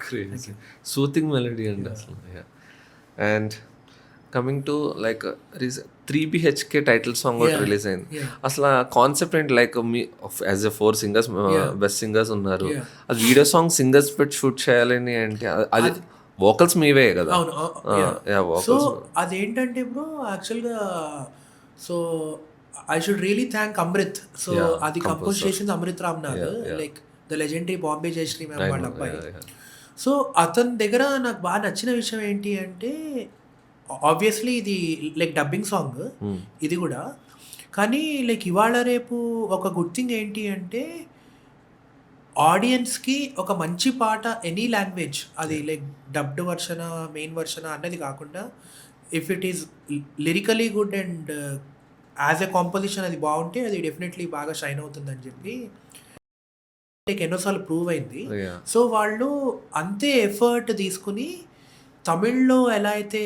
క్రేజీ సూతింగ్ మెలడీ అండి అసలు. And coming to like 3BHK title song ఒకటి Yeah. రిలీజ్ అయింది. Yeah. అసలు కాన్సెప్ట్ ఏంటి లైక్ మీ as a 4 singers Yeah. Best singers ఉన్నారు. Yeah. అది వీడియో సాంగ్ సింగర్స్ పెట్టి షూట్ చేయాలని అంటే అది వోకల్స్ మీవే కదా. అవును. So vocals. అదేంటంటే బ్రో యాక్చువల్గా so I should really thank Amrit. So Yeah, అది కంపోజ్ composer. చేసింది Amrit Ramnath. Yeah, yeah. Like the legendary Bombay Jayashri ma'am వాళ్ళ అబ్బాయి. Yeah. సో అతని దగ్గర నాకు బాగా నచ్చిన విషయం ఏంటి అంటే ఆబ్వియస్లీ ఇది లైక్ డబ్బింగ్ సాంగ్ Hmm. ఇది కూడా. కానీ లైక్ ఇవాళ రేపు ఒక గుడ్ థింగ్ ఏంటి అంటే ఆడియన్స్కి ఒక మంచి పాట ఎనీ లాంగ్వేజ్ అది లైక్ డబ్డ్ వర్షనా మెయిన్ వర్షనా అన్నది కాకుండా if it is lyrically good and as a composition అది బాగుంటే అది డెఫినెట్లీ బాగా షైన్ అవుతుందని చెప్పి లైక్ ఎన్నోసార్లు ప్రూవ్ అయింది. Yeah. సో వాళ్ళు అంతే ఎఫర్ట్ తీసుకుని తమిళ్లో ఎలా అయితే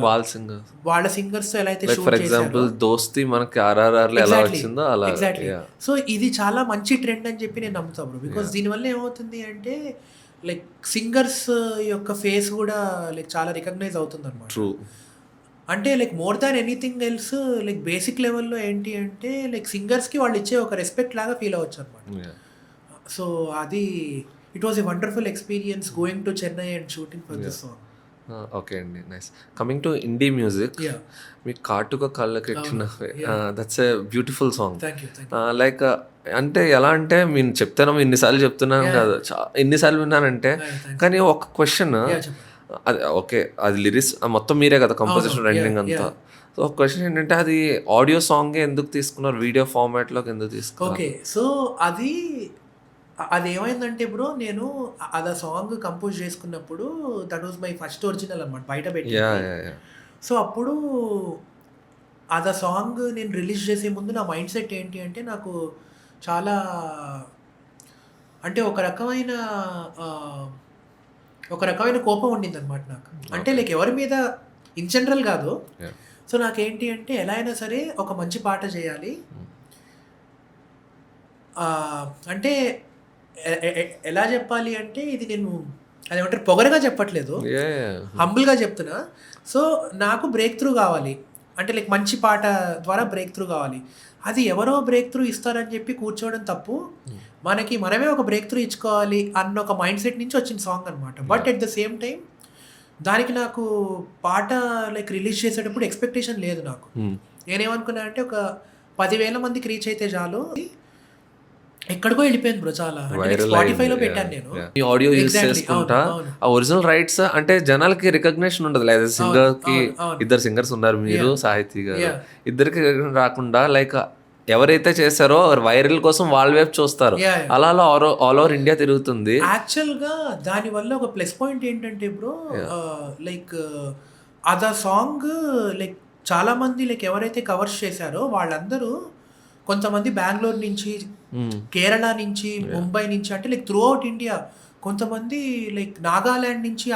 వాళ్ళ సింగర్స్ వాళ్ళ సింగర్స్ ఎలా అయితే లైక్ షూట్ ఫర్ ఎగ్జాంపుల్ దోస్తి మనకి RRR లో ఎలా వచ్చిందో అలా. ఎగ్జాక్ట్లీ. Yeah. సో ఇది చాలా మంచి ట్రెండ్ అని చెప్పి నేను నమ్ముతాను బ్రో. బికాస్ దీనివల్ల ఏమవుతుంది అంటే లైక్ సింగర్స్ యొక్క ఫేస్ కూడా లైక్ చాలా రికగ్నైజ్ అవుతుంది అనమాట. ట్రూ. అంటే like more than anything else like basic లెవెల్లో ఏంటి అంటే లైక్ సింగర్స్కి వాళ్ళు ఇచ్చే ఒక రెస్పెక్ట్ లాగా ఫీల్ అవ్వచ్చు అనమాట. సో అది it was a wonderful experience going to Chennai and shooting for this song. Okay అండి, nice. Coming to indie music, yeah మీ కాటుక కళ్ళకెట్టిన yeah. That's a beautiful song. Thank you. Like అంటే ఎలా అంటే నేను చెప్తాను ఇన్నిసార్లు చెప్తున్నాను Yeah. కాదు, ఎన్నిసార్లు విన్నానంటే. థ్యాంక్ కానీ ఒక క్వశ్చన్, చెప్పండి. అది ఓకే అది లిరిక్స్ మొత్తం మీరే కదా కంపోజిషన్ అవును, రెండింగ్ yeah, అంతా. yeah. సో ఒక క్వశ్చన్ ఏంటంటే అది ఆడియో సాంగే ఎందుకు తీసుకున్నారు, వీడియో ఫార్మాట్లోకి ఎందుకు తీసుకున్నారు? ఓకే. సో అది ఏమైందంటే బ్రో నేను అది సాంగ్ కంపోజ్ చేసుకున్నప్పుడు that was my first original అనమాట బయట పెట్టి. యా యా యా సో అప్పుడు అది సాంగ్ నేను రిలీజ్ చేసే ముందు నా మైండ్ సెట్ ఏంటి అంటే నాకు చాలా అంటే ఒక రకమైన కోపం ఉండింది అనమాట నాకు. అంటే లైక్ ఎవరి మీద ఇన్ జనరల్ కాదు. Yeah. సో నాకేంటి అంటే ఎలా అయినా సరే ఒక మంచి పాట చేయాలి. అంటే ఎలా చెప్పాలి అంటే ఇది నేను అదేమంటారు పొగరగా చెప్పట్లేదు, హంబుల్గా చెప్తున్నా. సో నాకు బ్రేక్ త్రూ కావాలి అంటే లైక్ మంచి పాట ద్వారా బ్రేక్ త్రూ కావాలి. అది ఎవరో బ్రేక్ త్రూ ఇస్తారని చెప్పి కూర్చోవడం తప్పు. మనమే ఒక బ్రేక్ త్రూ ఇచ్చుకోవాలి అన్న ఒక మైండ్ సెట్ నుంచి వచ్చిన సాంగ్ అనమాట. But at the same time దానికి నాకు పాట లైక్ రిలీజ్ చేసేటప్పుడు ఎక్స్పెక్టేషన్ లేదు నాకు. నేనేమనుకున్నా అంటే ఒక 10,000 మందికి రీచ్ అయితే చాలు. ఎక్కడికో వెళ్ళిపోయింది బ్రో చాలా. స్పాటిఫైలో పెట్టాను నేను ఈ ఆడియో యూస్ Exactly, చేసుకుంటా. అవును. ఆ ఒరిజినల్ రైట్స్ అంటే జనాలకి రికగ్నిషన్ ఉండదు. లేదా సింగర్ కి అవును. ఇద్దరు సింగర్స్ ఉన్నారు, మీరు సాహితీ గారు. Yeah. ఇద్దరికి recognition రాకుండా లైక్ ఎవరైతే చేశారో వైరల్ కోసం వాళ్ళ వైపు చూస్తారు. Yeah, yeah. అలా ఆల్ ఓవర్ ఇండియా తిరుగుతుంది. యాక్చువల్గా దానివల్ల ఒక ప్లస్ పాయింట్ ఏంటంటే బ్రో లైక్ అదా సాంగ్ లైక్ చాలామంది లైక్ ఎవరైతే కవర్స్ చేశారో వాళ్ళందరూ కొంతమంది బెంగళూరు నుంచి, కేరళ నుంచి, ముంబై నుంచి అంటే లైక్ త్రూ అవుట్ ఇండియా, కొంతమంది లైక్ నాగాల్యాండ్ నుంచి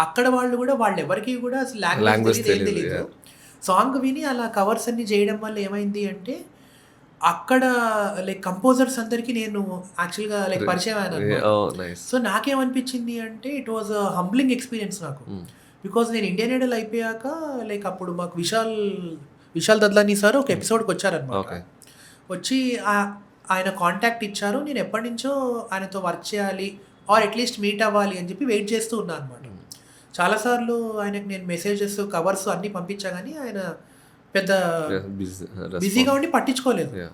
అక్కడ వాళ్ళు కూడా వాళ్ళు ఎవరికి కూడా అసలు లాంగ్వేజ్ తెలియదు. సాంగ్ విని అలా కవర్స్ అన్ని చేయడం వల్ల ఏమైంది అంటే అక్కడ లైక్ కంపోజర్స్ అందరికీ నేను యాక్చువల్‌గా లైక్ పరిచయం అయ్యాననమాట. ఓహ్! నైస్. సో, నాకేమనిపించింది అంటే it was a humbling experience నాకు. హ్మ్. బికాజ్ నేను ఇండియన్ ఐడల్ అయిపోయాక లైక్ అప్పుడు మాకు విశాల్ దద్లానీ సార్ ఒక ఎపిసోడ్‌కొచ్చారనమాట. ఓకే. వచ్చి ఆయన కాంటాక్ట్ ఇచ్చారు. నేను ఎప్పటినుంచో ఆయనతో వర్క్ చేయాలి ఆర్ అట్‌లీస్ట్ మీట్ అవ్వాలి అని చెప్పి వెయిట్ చేస్తూ ఉన్నా అనమాట. చాలా సార్లు ఆయనకి నేను మెసేజెస్, కవర్స్ అన్నీ పంపించా గానీ ఆయన పెద్ద బిజీగా ఉండి పట్టించుకోలేదు. యాహ్!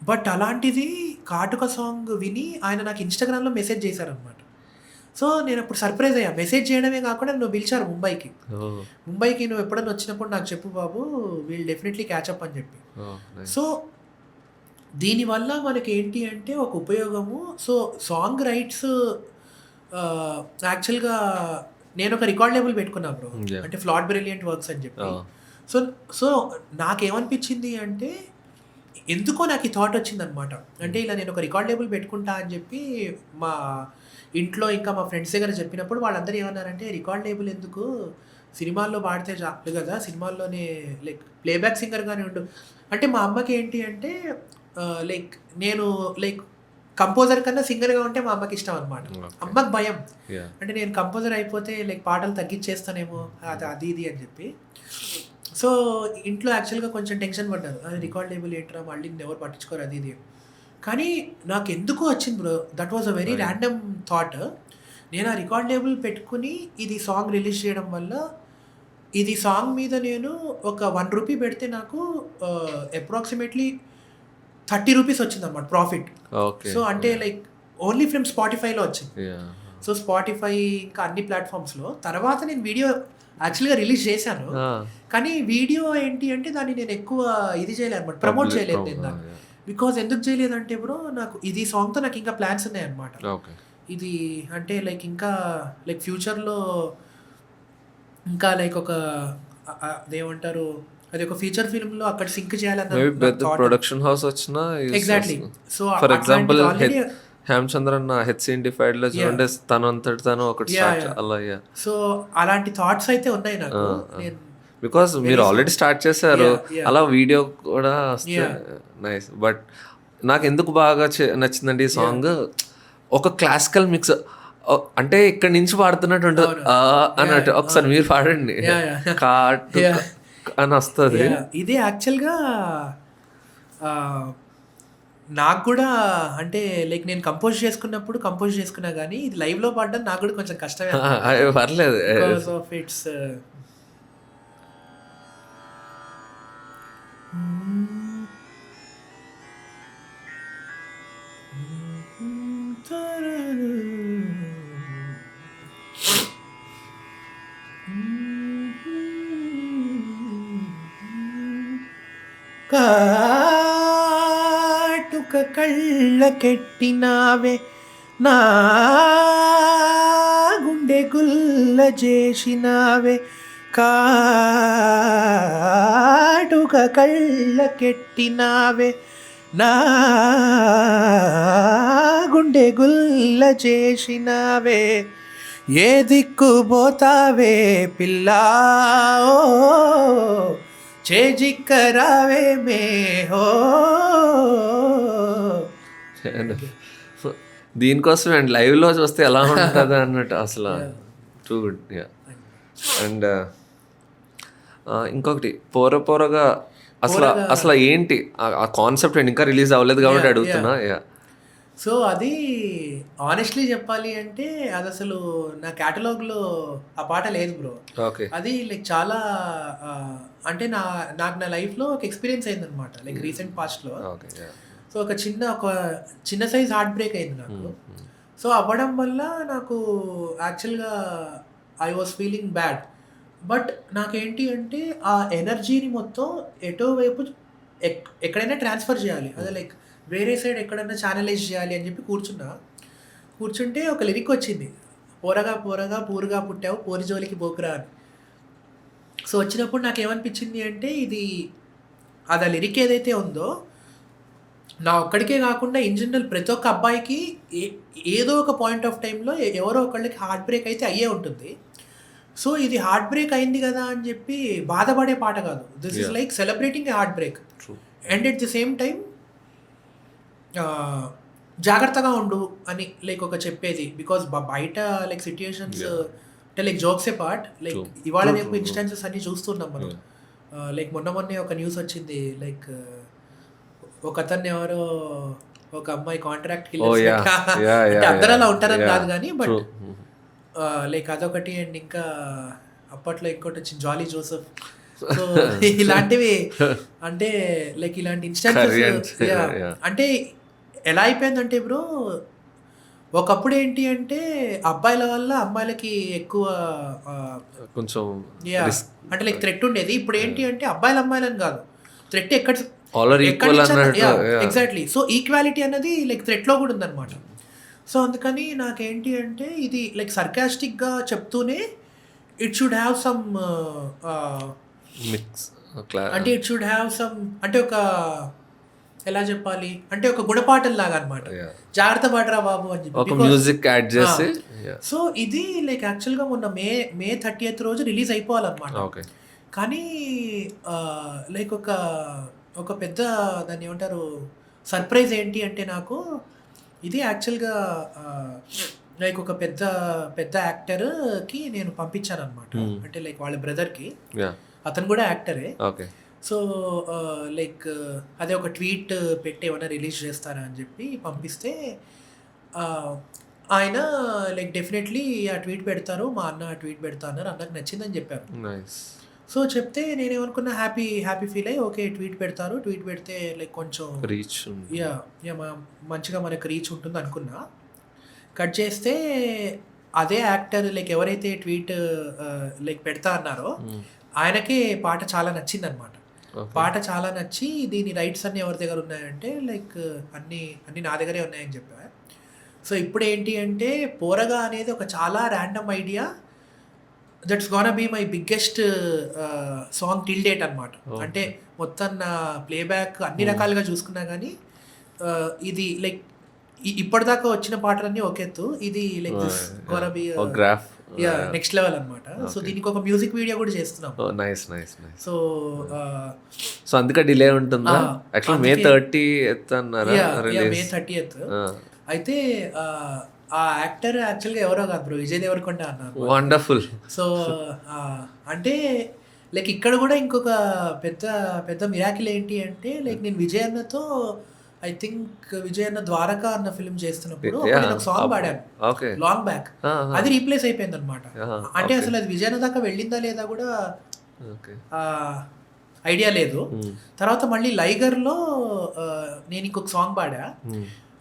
బట్ అలాంటిది 'కాటుక' సాంగ్ విని ఆయన నాకు ఇన్‌స్టాగ్రామ్‌లో మెసేజ్ చేశారనమాట. సో, నేనప్పుడు సర్ప్రైజ్ అయ్యా. మెసేజ్ చేయడమే కాకుండా నన్ను పిలిచారు ముంబైకి. ఓహ్! ముంబైకి నువ్వు ఎప్పుడైనా వచ్చినప్పుడు నాకు చెప్పు బాబు, విల్ డెఫినెట్‌లీ క్యాచ్ అప్ అని చెప్పి. ఓహ్! నైస్. సో, దీనివల్ల మనకేంటి అంటే ఒక ఉపయోగము. సో, సాంగ్ రైట్స్ యాక్చువల్‌గా నేనొక రికార్డ్ లేబుల్ పెట్టుకున్నా బ్రో. యాహ్! అంటే ఫ్లాట్ బ్రిలియంట్ వర్క్స్ అని చెప్పి. ఓహ్! సో సో, నాకేమనిపించింది అంటే ఎందుకో నాకు ఈ థాట్ వచ్చిందనమాట. అంటే ఇలా నేను ఒక రికార్డ్ లేబుల్ పెట్టుకుంటా అని చెప్పి మా ఇంట్లో ఇంకా మా ఫ్రెండ్స్ దగ్గర చెప్పినప్పుడు వాళ్ళందరూ ఏమన్నారంటే, రికార్డ్ లేబుల్ ఎందుకు? సినిమాల్లో పాడితే చాలు కదా! సినిమాల్లోనే లైక్ ప్లేబ్యాక్ సింగర్‌గానే ఉండు. అంటే మా అమ్మకి ఏంటి అంటే లైక్ నేను లైక్ కంపోజర్ కన్నా సింగర్‌గా ఉంటే మా అమ్మకి ఇష్టం అనమాట. ఓకే. అమ్మకి భయం. యాహ్! అంటే నేను కంపోజర్ అయిపోతే లైక్ పాటలు తగ్గిచ్చేస్తానేమో అది ఇది అని చెప్పి. సో, ఇంట్లో యాక్చువల్‌గా కొంచెం టెన్షన్ పడ్డారు. రికార్డ్ లేబుల్ ఏంట్రా మళ్ళీ నిన్నెవరు పట్టించుకోరు అది ఇది. కానీ నాకెందుకో వచ్చింది bro. That was a very right. Random thought. నేను ఆ రికార్డ్ లేబుల్ పెట్టుకొని ఇది సాంగ్ రిలీజ్ చేయడం వల్ల ఇది సాంగ్ మీద నేను ఒక ₹1 పెడితే నాకు అప్రాక్సిమేట్‌లీ ₹30 వచ్చిందన్నమాట ప్రాఫిట్. ఓకే. సో, అంటే యాహ్! లైక్ ఓన్లీ ఫ్రమ్ స్పాటిఫైలో వచ్చింది. యాహ్! సో, స్పాటిఫై ఇంకా అన్ని ప్లాట్‌ఫామ్స్‌లో. తర్వాత నేను వీడియో యాక్చువల్‌గా రిలీజ్ చేశాను. ఆ! కానీ వీడియో ఏంటి అంటే దాన్ని నేను ఎక్కువ ఇది చేయలేదన్నమాట. ప్రమోట్ పబ్లిక్ చేయలేదు ప్రొమ్ నేను ఆ! దాన్ని. యాహ్! బికాజ్ ఎందుకు చేయలేదంటే బ్రో నాకు ఇది సాంగ్‌తో నాకు ఇంకా ప్లాన్స్ ఉన్నాయన్నమాట. ఓకే. ఇది అంటే లైక్ ఇంకా లైక్ ఫ్యూచర్‌లో ఇంకా లైక్ ఒక అదేమంటారు అది ఒక ఫీచర్ ఫిల్మ్‌లో అక్కడ సింక్ చేయాలన్న మేబీ నాకు పెద్ద థాట్. ప్రొడక్షన్ హౌస్ వచ్చినా ఎగ్జాక్ట్‌లీ. సో, ఫర్ ఎగ్జాంపుల్ అట్లాంటిది ఆల్రెడీ హేమచంద్ర అన్న హెచ్‌సిఎన్‌డిఫైడ్‌లో యాహ్! చూడండి తనంతట తను ఒకటి యాహ్! Start yeah! అలా యాహ్! సో, అలాంటి థాట్స్ అయితే ఉన్నాయి ఆ! నాకు. ఆ! నేను బికాజ్ వెరీ మీరు సూన్ ఆల్రెడీ స్టార్ట్ చేశారు. యాహ్! యాహ్! అలా వీడియో కూడా వస్తే యాహ్! నైస్. బట్ నాకెందుకు బాగా నచ్చిందంటే ఈ యాహ్! సాంగ్ ఒక క్లాసికల్ మిక్స్ అంటే ఇక్కడి నుంచి పాడుతున్నట్టు ఉంటది. అవును. అన్నట్టు యాహ్! ఒకసారి మీరు పాడండి. యాహ్! యాహ్! కాటుక యాహ్! అని వస్తది. యాహ్! ఇది యాక్చువల్‌గా ఆహ్, నాకు కూడా అంటే లైక్ నేను కంపోజ్ చేసుకున్నా గానీ, ఇది లైవ్‌లో పాడడం నాకు కూడా కొంచెం కష్టమే అనమాట. పర్లేదు. బికాజ్ ఆఫ్ ఇట్స్ కాటుక కళ్ళకెట్టినావే నా గుండె గుల్ల చేసినావే కాటుక కళ్ళకెట్టినావే నా గుండె గుల్ల చేసినావే ఏ దిక్కు పోతావే పిల్లా ఓ చేజిక్కరావే మే హో దీనికోసం అండి లైవ్‌లో చూస్తే ఎలా ఉంటది అన్నట్టు అసల టూ గుడ్. యాహ్! అండ్ ఇంకొకటి పోరగా పోరగా అసలు ఏంటి ఆ కాన్సెప్ట్ ఇంకా రిలీజ్ అవ్వలేదు కాబట్టి యాహ్! అడుగుతున్నా. యాహ్! యాహ్! సో, అది ఆనెస్ట్‌లీ చెప్పాలి అంటే అదసలు నా కేటలాగ్‌లో ఆ పాట లేదు బ్రో. ఓకే. అది లైక్ చాలా అంటే నాకు నా లైఫ్‌లో ఒక ఎక్స్‌పీరియన్స్ అయిందనమాట. లైక్ రీసెంట్ పాస్ట్‌లో. ఓకే. యాహ్! సో, ఒక చిన్న సైజ్ హార్ట్ బ్రేక్ అయింది నాకు. హ్మ్. హ్మ్. సో, అవ్వడం వల్ల నాకు యాక్చువల్‌గా I was feeling bad. But నాకేంటి అంటే ఆ ఎనర్జీని మొత్తం ఎటో వైపు ఎక్కడైనా ట్రాన్స్‌ఫర్ చేయాలి. అదే లైక్ వేరే సైడ్ ఎక్కడన్నా ఛానలైజ్ చేయాలి అని చెప్పి కూర్చున్నా. కూర్చుంటే ఒక లిరిక్ వచ్చింది. పోరగా పోరగా పూరుగా పుట్టావు పోరి జోలికి పోకురా అని. సో, వచ్చినప్పుడు నాకేమనిపించింది అంటే అది ఆ లిరిక్ ఏదైతే ఉందో నా ఒక్కడికే కాకుండా ఇన్ జనరల్ ప్రతి ఒక్క అబ్బాయికి ఏదో ఒక పాయింట్ ఆఫ్ టైంలో ఎవరో ఒకళ్ళకి హార్ట్ బ్రేక్ అయితే అయ్యే ఉంటుంది. సో, ఇది హార్ట్ బ్రేక్ అయింది కదా అని చెప్పి బాధపడే పాట కాదు. This is yeah! Like celebrating a heart break. True. And at the same time జాగ్రత్తగా ఉండు అని లైక్ ఒక చెప్పేది. బికాస్ బయట లైక్ సిట్యుయేషన్స్ అంటే లైక్ జోక్స్ ఏ పార్ట్ లైక్ True. ఇవాళ True, రేపు true, ఇన్స్టెన్సెస్ అన్ని చూస్తున్నాం మనం. లైక్ మొన్నే ఒక న్యూస్ వచ్చింది లైక్ ఒక అతన్ని ఎవరో ఒక అమ్మాయి కాంట్రాక్ట్ Oh, yeah. Yeah, అంటే yeah, అందరూ అలా yeah. ఉంటారని Yeah. కాదు కానీ బట్ True. Mhm. లైక్ అదొకటి. అండ్ ఇంకా అప్పట్లో ఇంకోటి వచ్చింది జాలీ జోసెఫ్. సో ఇలాంటివి అంటే లైక్ ఇలాంటి Koreans, ఇన్స్టెన్సెస్ yeah. అంటే ఎలా అయిపోయిందంటే బ్రో, ఒకప్పుడు ఏంటి అంటే అబ్బాయిల వల్ల అమ్మాయిలకి ఎక్కువ కొంచెం అంటే లైక్ థ్రెట్ ఉండేది. ఇప్పుడు ఏంటి అంటే అమ్మాయిలని కాదు, థ్రెట్ All are equal అన్నట్టు. Yeah. ఎగ్జాక్ట్లీ. సో ఈక్వాలిటీ అనేది లైక్ థ్రెట్లో కూడా ఉందన్నమాట. సో అందుకని నాకేంటి అంటే ఇది లైక్ సర్కాస్టిక్గా చెప్తూనే it should have some mix అంటే ఇట్ షుడ్ హ్యావ్ సమ్ అంటే ఒక ఎలా చెప్పాలి అంటే ఒక గుణపాఠం లాగా అనమాట. జాగ్రత్త పడరా బాబు అని ఒక చెప్పి. మ్యూజిక్ యాడ్ చేసి. సో ఇది లైక్ యాక్చువల్గా మొన్న మే 30th రోజు రిలీజ్ అయిపోవాలన్నమాట. ఓకే. కానీ లైక్ ఒక పెద్ద దాన్ని ఏమంటారు సర్ప్రైజ్ ఏంటి అంటే నాకు ఇది యాక్చువల్గా లైక్ ఒక పెద్ద యాక్టర్కి నేను పంపించాను అనమాట. అంటే లైక్ వాళ్ళ బ్రదర్కి, అతను కూడా యాక్టరే. ఓకే. సో లైక్ అదే ఒక ట్వీట్ పెట్టి ఏమైనా రిలీజ్ చేస్తారా అని చెప్పి పంపిస్తే ఆయన లైక్ డెఫినెట్లీ ఆ ట్వీట్ పెడతారు, మా అన్న ఆ ట్వీట్ పెడతా అన్నారు, అన్నకు నచ్చిందని చెప్పారు. సో చెప్తే నేనేమనుకున్నా హ్యాపీ ఫీల్ అయ్యి ఓకే ట్వీట్ పెడతారు, ట్వీట్ పెడితే లైక్ కొంచెం రీచ్ మంచిగా మనకు రీచ్ ఉంటుంది అనుకున్నా. కట్ చేస్తే అదే యాక్టర్ లైక్ ఎవరైతే ట్వీట్ లైక్ పెడతా అన్నారో ఆయనకే పాట చాలా నచ్చింది అనమాట. పాట చాలా నచ్చి దీని రైట్స్ అన్నీ ఎవరి దగ్గర ఉన్నాయంటే లైక్ అన్నీ నా దగ్గరే ఉన్నాయని చెప్పా. సో ఇప్పుడు ఏంటి అంటే పోరగా అనేది ఒక చాలా random idea that's gonna be my biggest song till date అనమాట. అంటే మొత్తం నా ప్లేబ్యాక్ అన్ని రకాలుగా చూసుకున్నా కానీ ఇది లైక్ ఇప్పటిదాకా వచ్చిన పాటలన్నీ ఒకెత్తు, ఇది like this gonna be next level అనమాట. సో దీనికి ఒక మ్యూజిక్ వీడియో కూడా చేస్తున్నాం. సో సో అందుకే డిలే ఉంటుందా? యాక్చువల్లీ May 30th అన్నారా రిలీజ్? May 30th. అయితే ఆ యాక్టర్ యాక్చువల్గా ఎవరో కాదు బ్రో, విజయ్ దేవరకొండ అన్నారు. వండర్ఫుల్. సో అంటే లైక్ ఇక్కడ కూడా ఇంకొక పెద్ద మిరాకిల్ ఏంటి అంటే లైక్ నేను విజయ్ అన్నతో ఐ థింక్ విజయ్ అన్న ద్వారకా అన్న ఫిల్మ్ చేస్తున్నప్పుడు నేను ఒక సాంగ్ పాడాను లాంగ్ బ్యాక్, అది రీప్లేస్ అయిపోయింది అనమాట. అంటే అసలు అది విజయ్ అన్న దాకా వెళ్ళిందా లేదా కూడా ఐడియా లేదు. తర్వాత మళ్ళీ లైగర్లో నేను ఇంకొక సాంగ్ పాడా,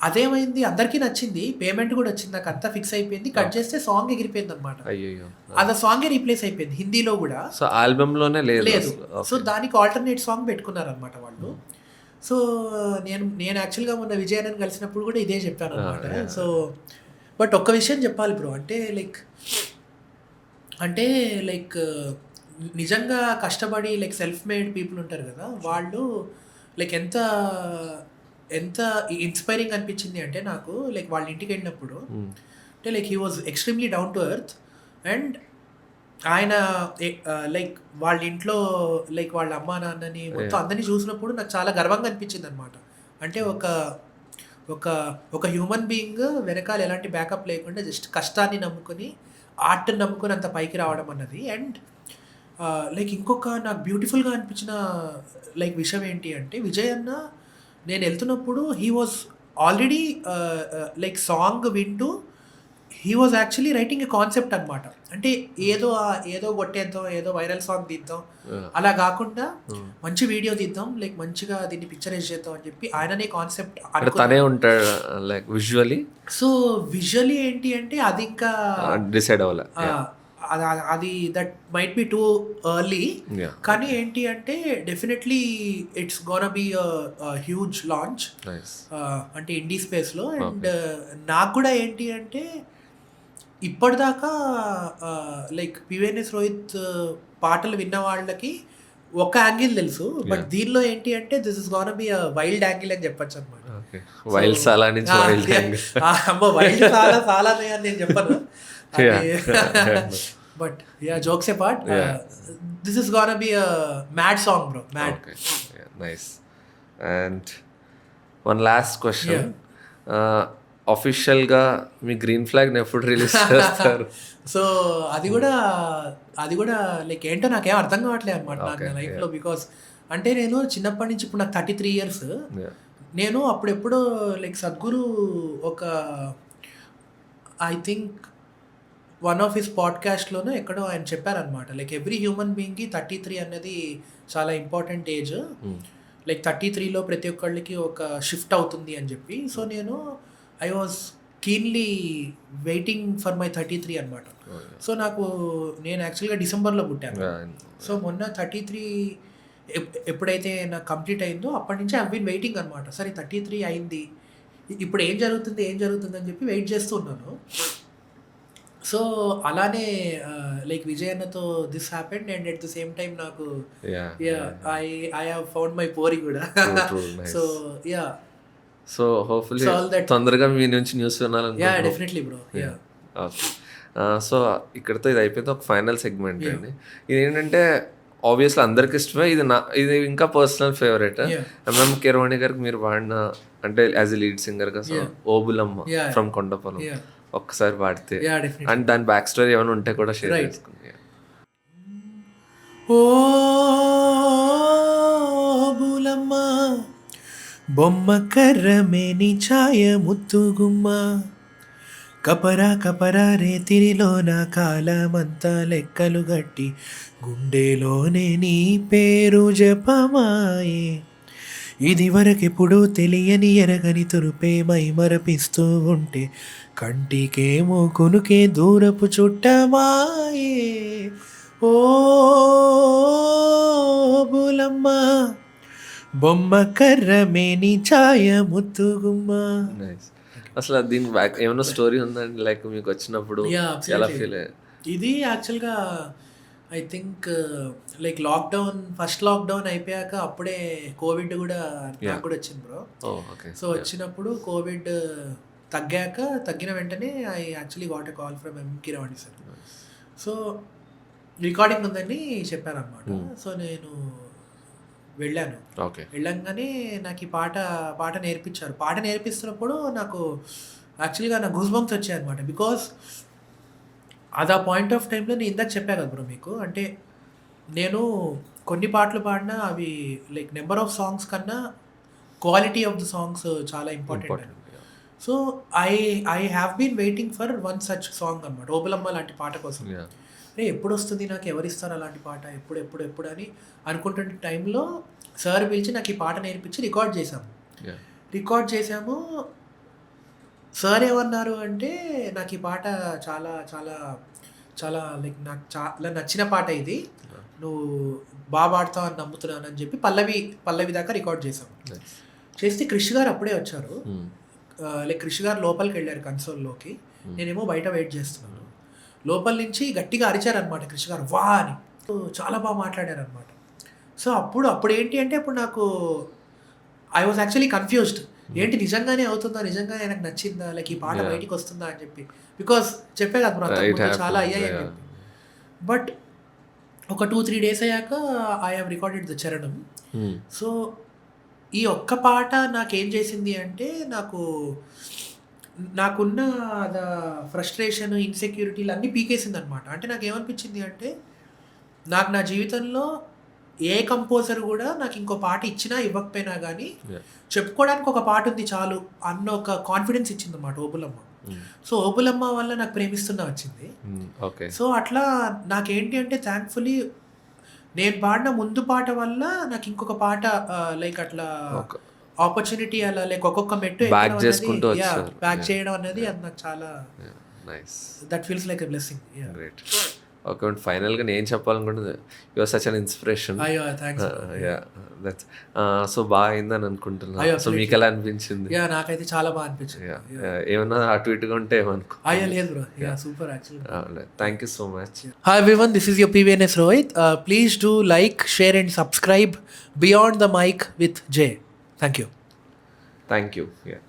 అదేమైంది అందరికీ నచ్చింది, పేమెంట్ కూడా వచ్చింది, నాకు అంతా ఫిక్స్ అయిపోయింది. కట్ చేస్తే సాంగ్ ఎగిరిపోయింది అనమాట. అది సాంగే రీప్లేస్ అయిపోయింది హిందీలో కూడా. సో ఆల్బమ్లోనే లేదు. సో దానికి ఆల్టర్నేట్ సాంగ్ పెట్టుకున్నారు అనమాట వాళ్ళు. సో నేను యాక్చువల్గా మొన్న విజయాన్ని కలిసినప్పుడు కూడా ఇదే చెప్పాను అనమాట. సో బట్ ఒక్క విషయం చెప్పాలి బ్రో, అంటే లైక్ నిజంగా కష్టపడి లైక్ సెల్ఫ్ మేడ్ పీపుల్ ఉంటారు కదా, వాళ్ళు లైక్ ఎంత ఇన్స్పైరింగ్ అనిపించింది అంటే నాకు లైక్ వాళ్ళ ఇంటికి వెళ్ళినప్పుడు అంటే like he was extremely down to earth. And ఆయన లైక్ వాళ్ళ ఇంట్లో లైక్ వాళ్ళ అమ్మా నాన్నని మొత్తం అందరినీ చూసినప్పుడు నాకు చాలా గర్వంగా అనిపించింది అనమాట. అంటే ఒక హ్యూమన్ బీయింగ్ వెనకాల ఎలాంటి బ్యాకప్ లేకుండా జస్ట్ కష్టాన్ని నమ్ముకొని ఆర్ట్ని నమ్ముకొని అంత పైకి రావడం అన్నది. అండ్ లైక్ ఇంకొక నాకు బ్యూటిఫుల్గా అనిపించిన లైక్ విషయం ఏంటి అంటే విజయ్ అన్న నేను వెళ్తున్నప్పుడు he was already like song వింటూ he was actually writing a concept అనమాట. అంటే ఏదో కొట్టేద్దాం, ఏదో వైరల్ సాంగ్ తీద్దాం అలా కాకుండా మంచి వీడియో తీద్దాం, లైక్ మంచిగా దీన్ని పిక్చరైజ్ చేద్దాం అని చెప్పి ఆయననే కాన్సెప్ట్ తనే ఉంటాడు లైక్ విజువల్లీ. సో విజువల్లీ ఏంటి అంటే అది ఇంకా డిసైడ్ అవ్వాలి, అది that might be too early. కానీ ఏంటి అంటే definitely it's gonna be huge launch అంటే ఇండీ స్పేస్లో. అండ్ నాకు కూడా ఏంటి అంటే ఇప్పటిదాకా లైక్ పివిఎన్ఎస్ రోహిత్ పాటలు విన్న వాళ్ళకి ఒక యాంగిల్ తెలుసు, బట్ దీనిలో ఏంటి అంటే this is gonna B wild angle అని చెప్పచ్చు అనమాట. వైల్డ్ సాలా నుంచి వైల్డ్ సాలా అని నేను చెప్పను, but jokes A part, this is gonna B mad song bro, mad. Nice. And one last question, అఫీషియల్గా మీ గ్రీన్ ఫ్లాగ్ని ఎప్పుడు రిలీజ్ చేస్తారు? సో అది కూడా లైక్ ఏంటో నాకేం అర్థం కావట్లేదు అనమాట నాకు నా లైఫ్లో. బికాస్ అంటే నేను చిన్నప్పటి నుంచి ఇప్పుడు నాకు 33 years. నేను అప్పుడెప్పుడో లైక్ సద్గురు ఒక I think one of his పాడ్కాస్ట్లోనూ ఎక్కడో ఆయన చెప్పారనమాట, లైక్ ఎవ్రీ హ్యూమన్ బీయింగ్కి 33 అన్నది చాలా ఇంపార్టెంట్ ఏజ్. లైక్ 33లో ప్రతి ఒక్కళ్ళకి ఒక షిఫ్ట్ అవుతుంది అని చెప్పి. So I was keenly waiting for my 33 అనమాట. సో నేను యాక్చువల్గా డిసెంబర్లో పుట్టాను. సో మొన్న 33 ఎప్పుడైతే నాకు కంప్లీట్ అయిందో అప్పటి నుంచి ఐ బీన్ వెయిటింగ్ అనమాట. సరే 33 అయింది, ఇప్పుడు ఏం జరుగుతుంది అని చెప్పి వెయిట్ చేస్తూ ఉన్నాను. సో అలానే లైక్ విజయ్ అన్నతో this happened and at the same time నాకు ఐ హావ్ ఫౌండ్ మై పోరి కూడా. సో యా, సో హోప్ఫుల్లీ తొందరగా మీ నుంచి న్యూస్ వినాలనుకుంటున్నాను. Definitely bro. ఓకే, సో ఇక్కడితో ఇది అయిపోయింది. ఒక ఫైనల్ సెగ్మెంట్ అండి. ఇది ఏంటంటే ఆబ్వియస్లీ అందరికి ఇష్టమే, ఇది ఇంకా పర్సనల్ ఫేవరెట్. ఎంఎం కీరవాణి గారికి మీరు పాడిన, అంటే యాజ్ ఎ లీడ్ సింగర్గా, సో ఓబులమ్మ ఫ్రమ్ కొండపొలం ఒక్కసారి పాడితే, అండ్ దాని బ్యాక్ స్టోరీ ఏమైనా ఉంటే కూడా షేర్ చేసుకుంది. ఓబులమ్మ బొమ్మ కర్రమేని ఛాయ ముత్తుగుమ్మ, కపరా రేతిరిలోన కాలమంతా లెక్కలు గట్టి గుండెలోనే నీ పేరు జపమాయే, ఇది వరకెప్పుడు తెలియని ఎరగని తురుపే మై మరపిస్తూ ఉంటే కంటికేమో కొనుకే దూరపు చుట్టమాయే. ఓ బులమ్మ బొమ్మ కర్రమేని ఛాయ ముత్తుగుమ్మ. అసలు దీనికి బ్యాక్ ఏమైనా స్టోరీ ఉందండి, లైక్ మీకు వచ్చినప్పుడు ఎలా ఫీల్ అయ్యారు? ఇది యాక్చువల్గా I think like first lockdown అయిపోయాక అప్పుడే కోవిడ్ కూడా నాకు కూడా వచ్చింది బ్రో. సో వచ్చినప్పుడు కోవిడ్ తగ్గిన వెంటనే I actually got a call from M Keeravani sir. So recording ఉందని చెప్పారనమాట. సో నేను వెళ్ళాను. వెళ్ళంగానే నాకు ఈ పాట నేర్పించారు. పాట నేర్పిస్తున్నప్పుడు నాకు యాక్చువల్గా నా గూస్ బంప్స్ వచ్చాయన్నమాట. బికాస్ అది ఆ పాయింట్ ఆఫ్ టైంలో నేను ఇందాక చెప్పా కదా బ్రో మీకు, అంటే నేను కొన్ని పాటలు పాడినా అవి లైక్ నెంబర్ ఆఫ్ సాంగ్స్ కన్నా క్వాలిటీ ఆఫ్ ద సాంగ్స్ చాలా important. So I have been waiting for one such song అనమాట, ఓబులమ్మ లాంటి పాట కోసం. ఎప్పుడు వస్తుంది, నాకు ఎవరిస్తారు అలాంటి పాట, ఎప్పుడు అని అనుకుంటున్న టైంలో సార్ పిలిచి నాకు ఈ పాట నేర్పించి రికార్డ్ చేసాము. సార్ ఏమన్నారు అంటే, నాకు ఈ పాట చాలా చాలా చాలా లైక్ నాకు చాలా నచ్చిన పాట, ఇది నువ్వు బాగా పాడతావు అని నమ్ముతున్నాను అని చెప్పి పల్లవి దాకా రికార్డ్ చేసాము. చేస్తే క్రిష్ గారు అప్పుడే వచ్చారు. లైక్ క్రిష్ గారు లోపలికి వెళ్ళారు కన్సోల్లోకి, నేనేమో బయట వెయిట్ చేస్తున్నాను. లోపల నుంచి గట్టిగా అరిచారనమాట క్రిష్ గారు, వా అని. చాలా బాగా మాట్లాడారనమాట. సో అప్పుడు ఏంటి అంటే, అప్పుడు నాకు ఐ వాజ్ యాక్చువల్లీ కన్ఫ్యూజ్డ్, ఏంటి నిజంగానే అవుతుందా, నిజంగానే నాకు నచ్చిందా, లైక్ ఈ పాట బయటికి వస్తుందా అని చెప్పి. బికాస్ చెప్పే కదా బ్రో చాలా అయ్యాయని చెప్పి. బట్ ఒక 2-3 days అయ్యాక ఐ హావ్ రికార్డెడ్ ద చరణం. సో ఈ ఒక్క పాట నాకేం చేసింది అంటే, నాకున్న ఫ్రస్ట్రేషన్, ఇన్సెక్యూరిటీలు అన్నీ పీకేసింది అనమాట. అంటే నాకు ఏమనిపించింది అంటే, నా జీవితంలో ఏ కంపోజర్ కూడా నాకు ఇంకో పాట ఇచ్చినా ఇవ్వకపోయినా కానీ చెప్పుకోవడానికి ఒక పాట ఉంది చాలు అన్న ఒక కాన్ఫిడెన్స్ ఇచ్చింది అన్నమాట ఓబులమ్మ. సో ఓబులమ్మ వల్ల నాకు ప్రేమిస్తున్నా వచ్చింది. సో అట్లా నాకేంటి అంటే, థ్యాంక్ఫుల్లీ నేను పాడిన ముందు పాట వల్ల నాకు ఇంకొక పాట లైక్ అట్లా ఆపర్చునిటీ, అలా లైక్ ఒక్కొక్క మెట్టు బ్యాక్ చేయడం అనేది అది నాకు చాలా that feels like a blessing. Okay, ఫైనల్గా నేను చెప్పాలనుకుంటుంది, you are such an inspiration. That's so బాగా అయిందని అనుకుంటున్నా. సో మీకు ఎలా అనిపించింది? నాకైతే చాలా బాగా అనిపించింది. ఏమన్నా అటు ఇటుగా ఉంటే ఏమనుకో. లేదు bro, super actually. Thank you so much. Hi everyone, this is your PVNS Rohit. Please do like, share and subscribe Beyond the Mic with Jay. Thank you. Thank you. Yeah.